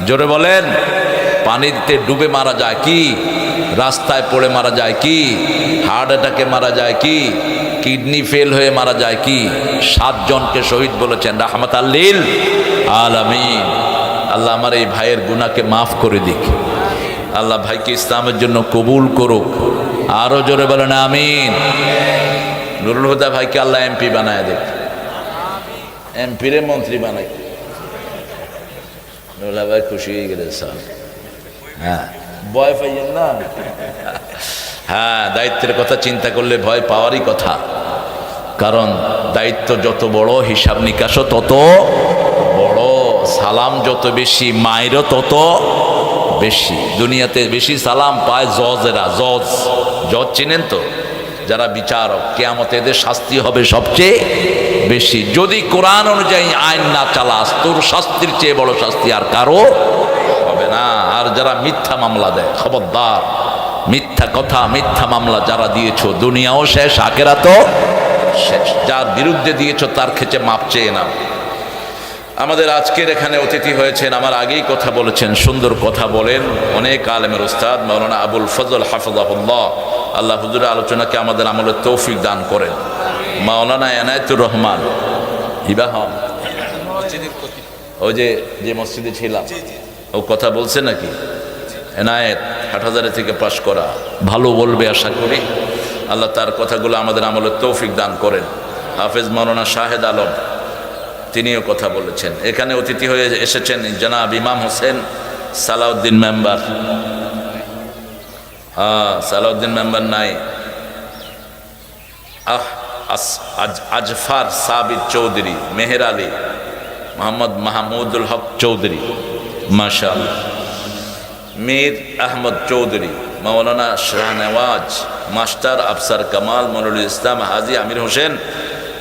জোরে বলেন। পানিতে ডুবে মারা যায় কি? রাস্তায় পড়ে মারা যায় কি? হার্ট অ্যাটাকে মারা যায় কি? কিডনি ফেল হয়ে মারা যায় কি? 7 জনকে শহীদ বলেছেন রাহমাতাল লিল আলামিন। আল্লাহ আমার এই ভাইয়ের গুনাহকে মাফ করে দিক। আল্লাহ ভাইকে ইসলামের জন্য কবুল করুক। আরো জোরে বলেন আমিন। নুরুল হুদা ভাইকে আল্লাহ এমপি বানায় দেখ, এমপিরে মন্ত্রী বানাই। নুরুল ভাই খুশি হয়ে গেলে স্যার। হ্যাঁ, ভয় পাইয়েন না। হ্যাঁ, দায়িত্বের কথা চিন্তা করলে ভয় পাওয়ারই কথা। কারণ দায়িত্ব যত বড়, হিসাব নিকাশও তত বড়। সালাম যত বেশি, মায়েরও তত বেশি। দুনিয়াতে বেশি সালাম পায় জজেরা। জজ চিনেন তো? যারা বিচারক, কিয়ামতে এদের শাস্তি হবে সবচেয়ে বেশি। যদি কোরআন অনুযায়ী আইন না চালাস, তোর শাস্তির চেয়ে বড় শাস্তি আর কারো হবে না। আর যারা মিথ্যা মামলা দেয়, খবরদার। মিথ্যা কথা, মিথ্যা মামলা যারা দিয়েছ, দুনিয়াও শেষ, আখিরাতও শেষ। যার বিরুদ্ধে দিয়েছ তার ক্ষেত্রে মাপ চেয়ে নাও। আমাদের আজকের এখানে অতিথি হয়েছেন, আমার আগেই কথা বলেছেন, সুন্দর কথা বলেন, অনেক আলেমের উস্তাদ মাওলানা আবুল ফজল হাফিজাহুল্লাহ। আল্লাহ হুজুরের আলোচনাকে আমাদের আমলের তৌফিক দান করেন। মাওলানা এনায়েতুর রহমান ইবাহম, ওই যে মসজিদে ছিলাম, ও কথা বলছে নাকি? এনায়েত হাটহাজারি থেকে পাশ করা, ভালো বলবে আশা করি। আল্লাহ তার কথাগুলো আমাদের আমলের তৌফিক দান করেন। হাফেজ মাওলানা শাহেদ আলম, তিনিও কথা বলেছেন। এখানে অতিথি হয়ে এসেছেন জনাব ইমাম হোসেন সালাউদ্দিন মেম্বার, হ্যাঁ সালাউদ্দিন মেম্বার নাই। আজফার সাবির চৌধুরী, মেহের আলী, মোহাম্মদ মাহমুদুল হক চৌধুরী, মাশাআল্লাহ, মীর আহমদ চৌধুরী, মাওলানা শাহনওয়াজ, মাস্টার আফসার কামাল, মনিরুল ইসলাম, হাজি আমির হোসেন,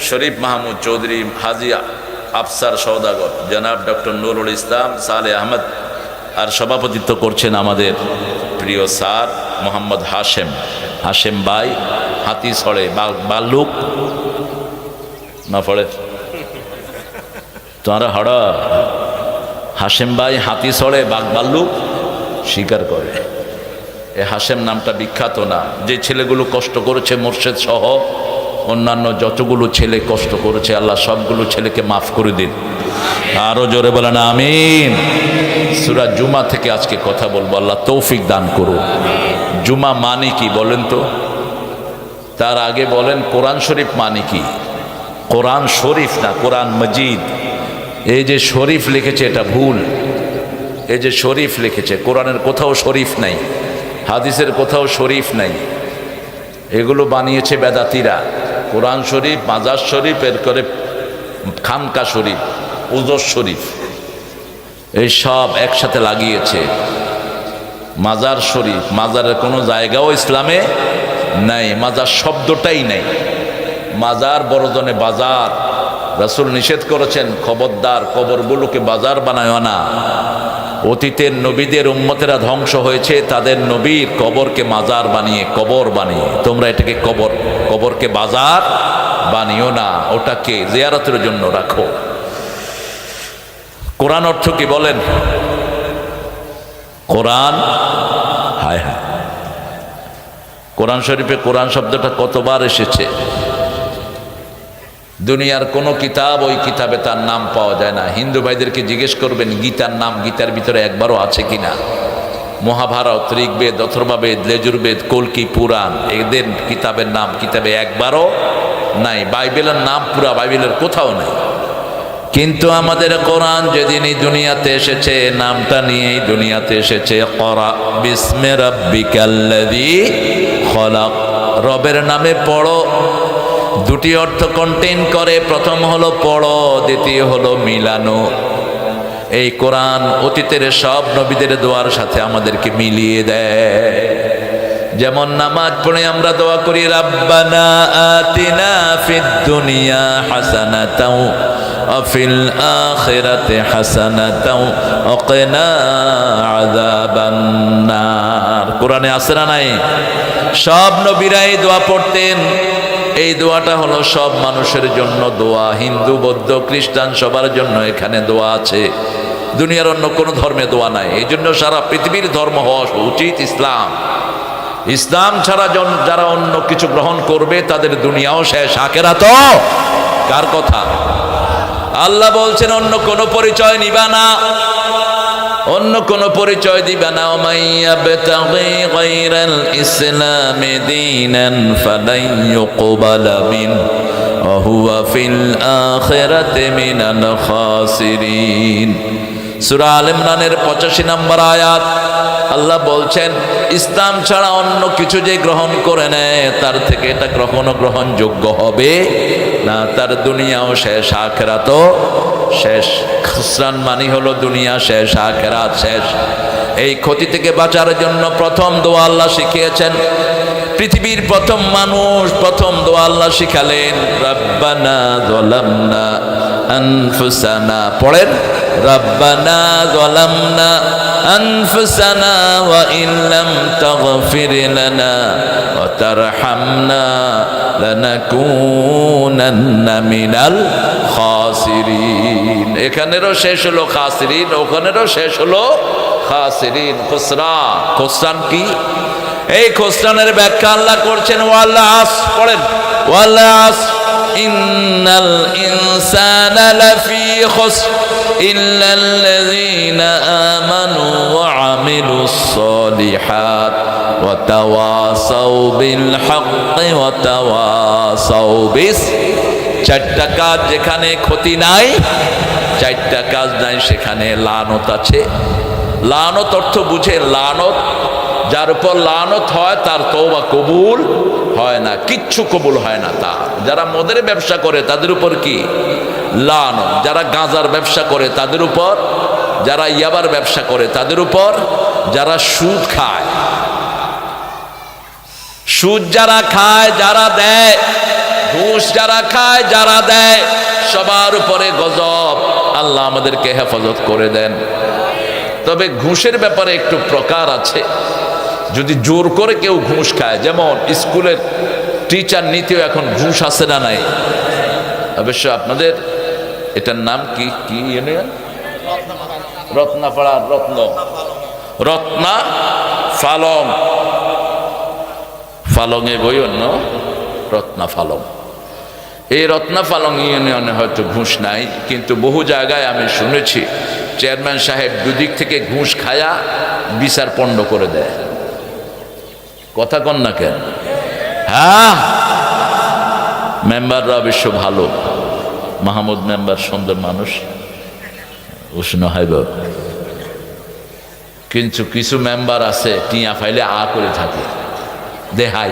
শরীফ মাহমুদ চৌধুরী, হাজি আফসার সওদাগর, জনাব ডক্টর নুরুল ইসলাম সালে আহমদ। আর সভাপতিত্ব করছেন আমাদের প্রিয় স্যার মোহাম্মদ হাশেম, হাশেম ভাই, হাতি ছড়ে বাল্লুক না পড়ে তোমরা হড়, হাশেম ভাই হাতি ছড়ে বাঘ বাল্লুক স্বীকার করে। এ হাশেম নামটা বিখ্যাত না, যে ছেলেগুলো কষ্ট করেছে মোর্শেদ সহ অন্যান্য যতগুলো ছেলে কষ্ট করেছে, আল্লাহ সবগুলো ছেলেকে মাফ করে দিন। আরো জোরে বলেন আমিন। সূরা জুমা থেকে আজকে কথা বলবো, আল্লাহ তৌফিক দান করুন। জুমা মানে কি বলেন তো? তার আগে বলেন কোরআন শরীফ মানে কি? কোরআন শরীফ না, কোরআন মজিদ। এই যে শরীফ লিখেছে এটা ভুল, এই যে শরীফ লিখেছে, কোরআনের কোথাও শরীফ নাই, হাদিসের কোথাও শরীফ নাই, এগুলো বানিয়েছে বেদাতিরা। কোরআন শরীফ, মাজার শরীফ, এর করে খানকা শরীফ, উজর শরীফ, এই সব একসাথে লাগিয়েছে। মাজার শরীফ, মাজারের কোনো জায়গাও ইসলামে নাই, মাজার শব্দটাই নাই। মাজার বড়জনে বাজার, রাসূল নিষেধ করেছেন খবরদার কবরগুলোকে বাজার বানায় না। অতীতের নবীদের উম্মতেরা ধ্বংস হয়েছে তাদের নবীর কবরকে মাজার বানিয়ে, কবর বানিয়ে। তোমরা এটাকে কবর, কবরকে বাজার বানিও না, ওটাকে জিয়ারতের জন্য রাখো। কোরআন অর্থ কি বলেন? কোরআন, হায় হায়, কোরআন শরীফে কোরআন শব্দটা কতবার এসেছে? দুনিয়ার কোনো কিতাব ওই কিতাবে তার নাম পাওয়া যায় না। হিন্দু ভাইদেরকে জিজ্ঞেস করবেন গীতার নাম গীতার ভিতরে একবারও আছে কিনা। মহাভারত, ঋগ্বেদ, অথর্ববেদ, লেজুরবেদ, কল্কি, পুরাণ, এদের কিতাবের নাম কিতাবে একবারও নাই। বাইবেলের নাম পুরা বাইবেলের কোথাও নাই। কিন্তু আমাদের কোরআন যেদিন এই দুনিয়াতে এসেছে, নামটা নিয়েই দুনিয়াতে এসেছে। ক্বরা বিস্মি রাব্বিকাল্লাযী খলাক, রবের নামে পড়ো। দুটি অর্থ কন্টেইন করে, প্রথম হলো পড়ো, দ্বিতীয় হলো মিলানো। এই কোরআন অতীতের সব নবীদের দোয়ার সাথে আমাদেরকে মিলিয়ে দেয়। যেমন নামাজ পড়ে আমরা দোয়া করি রাব্বানা আতিনা ফিদ দুনিয়া হাসানাতাও ওয়া ফিল আখিরাতি হাসানাতাও ওয়া কিনা আযাবান নার। কোরআনে আছে না নাই? সব নবীরা এই দোয়া পড়তেন। এই দোয়াটা হলো সব মানুষের জন্য দোয়া, হিন্দু, বৌদ্ধ, খ্রিস্টান সবার জন্য এখানে দোয়া আছে। দুনিয়ার অন্য কোনো ধর্মে দোয়া নাই। এই জন্য সারা পৃথিবীর ধর্ম হওয়া উচিত ইসলাম। ইসলাম ছাড়া যারা অন্য কিছু গ্রহণ করবে তাদের দুনিয়াও শেষ, আখিরাতও। কার কথা? আল্লাহ বলছেন অন্য কোনো পরিচয় নিবা না, অন্য কোন পরিচয় দিবা না। ওমাইয়াবতাগি গায়রাল ইসলামি দীনান ফালান ইউকবালা মিনহু ওয়া হুয়া ফিল আখিরাতি মিনাল খাসিরিন। সূরা আল ইমরানের 85 নম্বর আয়াত। আল্লাহ বলছেন ইসলাম ছাড়া অন্য কিছু যে গ্রহণ করে নেয় তার থেকে এটা কখনো গ্রহণযোগ্য হবে না। তার দুনিয়াও শেষ, আখিরাতও শেষ। খুসরান মানে হলো দুনিয়া শেষ, আখিরাত শেষ। এই ক্ষতি থেকে বাঁচার জন্য প্রথম দোয়া আল্লাহ শিখিয়েছেন। পৃথিবীর প্রথম মানুষ প্রথম দোয়া আল্লাহ শিখালেন রাব্বানা যালামনা আনফুসানা। পড়েন রাব্বানা যালামনা আনফুসানা ওয়া ইল্লাম তাগফির লানা ওয়া তারহামনা লানাকুনান্না মিনাল খাসিরিন। এখানেরও শেষ হলো খাসিরিন, ওখানেরও শেষ হলো খাসিরিন। খুসরান, খুসরান কি? এই খুসরানের ব্যাখ্যা আল্লাহ করছেন ওয়াল আসর। পড়েন ওয়াল আসর ইন্নাল ইনসানা লাফি খুসর ইল্লাল্লাযীনা আমানু ওয়া আমিলুস সালিহাত ওয়া তাওয়াসাউ বিল হাক্কি ওয়া তাওয়াসাউ বিস। চারটা কাজ যেখানে ক্ষতি নাই, চারটা কাজ নাই সেখানে লানত আছে। লানত অর্থ বুঝে, লানত যার উপর লানত হয় তার তওবা কবুল হয় না, কিচ্ছু কবুল হয় না তার। যারা মদের ব্যবসা করে তাদের উপর কি লানত, যারা গাঁজার ব্যবসা করে তাদের উপর, যারা ইয়াবার ব্যবসা করে তাদের উপর, যারা সুদ খায়, সুদ যারা খায় যারা দেয়, ঘুষ যারা খায় যারা দেয়, সবার উপরে গজব। আল্লাহ আমাদেরকে হেফাজত করে দেন। তবে ঘুষের ব্যাপারে একটু প্রকার আছে। যদি জোর করে কেউ ঘুষ খায়, যেমন স্কুলের টিচার নীতিও এখন ঘুষ আছে না নাই? অবশ্য আপনাদের এটার নাম কি কি রত্নাপাড়ার রত্না ফালং, ফালংয়ে বই অন্য রত্না ফালং। এই রত্না ফালং ইউনিয়নে হয়তো ঘুষ নাই, কিন্তু বহু জায়গায় আমি শুনেছি চেয়ারম্যান সাহেব দুদিক থেকে ঘুষ খায়া বিচার পণ্ড করে দেয়। কথা কন না কেন? হ্যাঁ, মেম্বাররা অবশ্য ভালো, মাহমুদ মেম্বার সুন্দর মানুষ, উষ্ণ হাইব, কিন্তু কিছু মেম্বার আছে টিয়া ফাইলে আ করে থাকে, দেহাই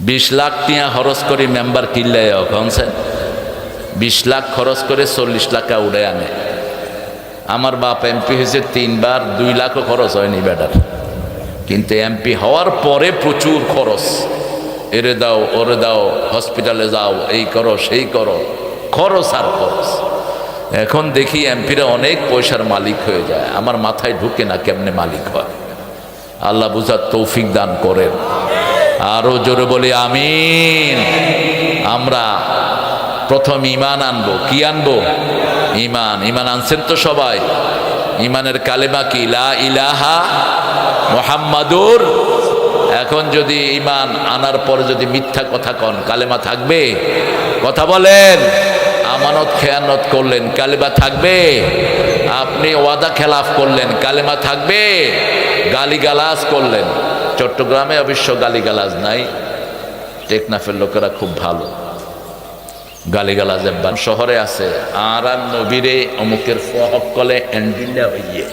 20 লাখ টিয়া খরচ করে মেম্বার কিনলে কনছেন, 20 লাখ খরচ করে 40 লাখ উড়ে আনে। আমার বাপ এমপি হয়েছে 3 বার, 2 লাখও খরচ হয়নি বেটার, কিন্তু এমপি হওয়ার পরে প্রচুর খরচ, এরে দাও ওরে দাও, হসপিটালে যাও, এই করো সেই করো, খরচ আর খরচ। এখন দেখি এমপিরা অনেক পয়সার মালিক হয়ে যায়, আমার মাথায় ঢুকে না কেমনে মালিক হয়। আল্লাহ বুঝার তৌফিক দান করেন। আরো জোরে বলি আমিন। আমরা প্রথম ইমান আনবো। কি আনবো? ইমান। ইমান আনছেন তো সবাই? ইমানের কালেমা কি? লা ইলাহা মুহাম্মাদুর। এখন যদি ইমান আনার পরে যদি মিথ্যা কথা কন, কালেমা থাকবে? কথা বলেন। আমানত খেয়ানত করলেন, কালেমা থাকবে? আপনি ওয়াদা খেলাফ করলেন, কালেমা থাকবে? গালিগালাজ করলেন, চট্টগ্রামে অবশ্য গালিগালাজ নাই, টেকনাফের লোকেরা খুব ভালো, গালিগালাজের বান শহরে আছে। আর নবীরে অমুকের ফহক কলে এন্ডিল্লা হইয়ে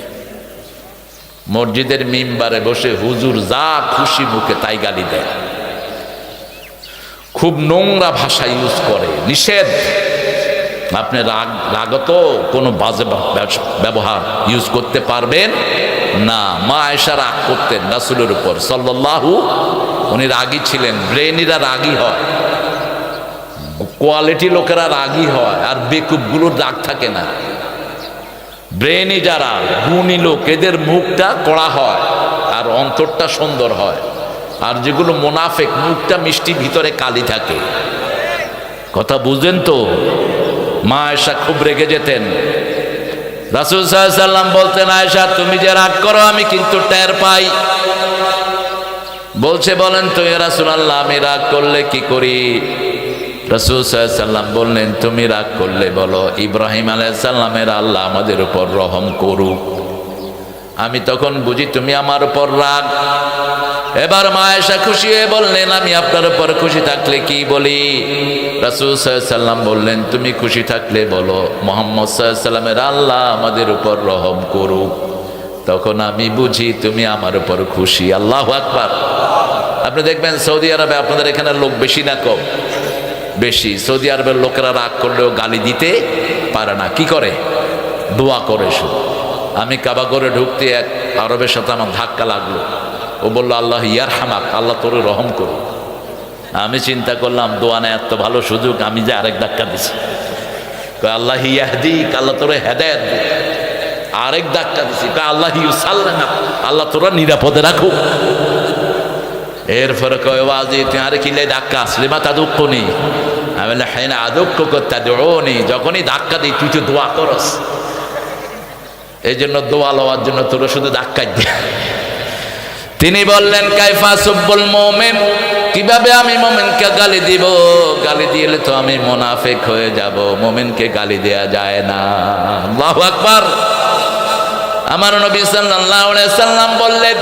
মসজিদের মিম্বারে বসে হুজুর যা খুশি মুখে তাই গালি দেয়, খুব নোংরা ভাষা ইউজ করে, নিষেধ। আপনি রাগত কোনো বাজে ব্যবহার ইউজ করতে পারবেন না। মা আয়েশা রাগ করতেন রাসূলের উপর সাল্লাল্লাহু, উনি রাগী ছিলেন। ব্রেনিরা রাগী হয়, কোয়ালিটি লোকেরা রাগী হয়, আর বেকুবগুলোর রাগ থাকে না। ব্রেনি যারা গুণী লোক, এদের মুখটা কড়া হয় আর অন্তরটা সুন্দর হয়। আর যেগুলো মুনাফিক, মুখটা মিষ্টি, ভিতরে কালি থাকে। কথা বুঝেন তো? মা আয়েশা খুব রেগে যেতেন। রাসূল সাল্লাল্লাহু আলাইহি সাল্লাম বলতেন, আয়েশা তুমি যে রাগ করো আমি কিন্তু টের পাই। বলছে বলেন তো ইয়া রাসূলুল্লাহ, আমি রাগ করলে কি করি? রাসূল সাল্লাল্লাহু আলাইহি সাল্লাম বললেন, তুমি রাগ করলে বলো ইব্রাহিম আলাইহিস সালামের আল্লাহ আমাদের উপর রহম করুক। আমি তখন বুঝি তুমি আমার উপর রাগ। এবার মা আয়েশা খুশি হয়ে বললেন, আমি আপনার উপর খুশি থাকলে কি বলি? রাসূল সাল্লাল্লাহু আলাইহি সাল্লাম বললেন, তুমি খুশি থাকলে বলো মুহাম্মদ সাল্লাল্লাহু আলাইহি সাল্লামের আল্লাহ আমাদের উপর রহম করুক। তখন আমি বুঝি তুমি আমার উপর খুশি। আল্লাহু আকবার। আপনি দেখবেন সৌদি আরবে, আপনাদের এখানে লোক বেশি না কম? বেশি। সৌদি আরবের লোকেরা রাগ করলেও গালি দিতে পারে না। কি করে? দোয়া করে শুধু। আমি কাবা করে ঢুকতে এক আরবের সাথে আমার ধাক্কা লাগলো। ও বললো আল্লাহ ইয়ারহামাক, আল্লাহ তোরে রহম করুক। আমি চিন্তা করলাম দোয়া নেই, এত ভালো সুযোগ, আমি যে আরেক ধাক্কা দিছি। আল্লাহ ইয়াহদিক, আল্লাহ তোরে হেদায়েত দিক। আরেক ধাক্কা দিছি, আল্লাহ ইউসাল্লামাক, আল্লাহ তোরা নিরাপদে রাখুক। এরপরে কয় ওয়াজি তুই আরে কিলে ধাক্কা আসলে মাথা দুঃখ নেই। আমি বললাম হ্যাঁ না, আদক্ষ করতে দৌড়নি, যখনই ধাক্কা দিই তুই তো দোয়া করস। এই জন্য দোয়া লওয়ার জন্য তোরা শুধু ধাক্কাই দে। তিনি বললেন কাইফা সুব্বুল মুমিন, কিভাবে আমি মুমিনকে গালি দিব? গালি দিলে তো আমি মুনাফিক হয়ে যাব, মুমিনকে গালি দেয়া যায় না। আল্লাহু আকবার। আমার নবী সাল্লাল্লাহু আলাইহি সাল্লাম বললেন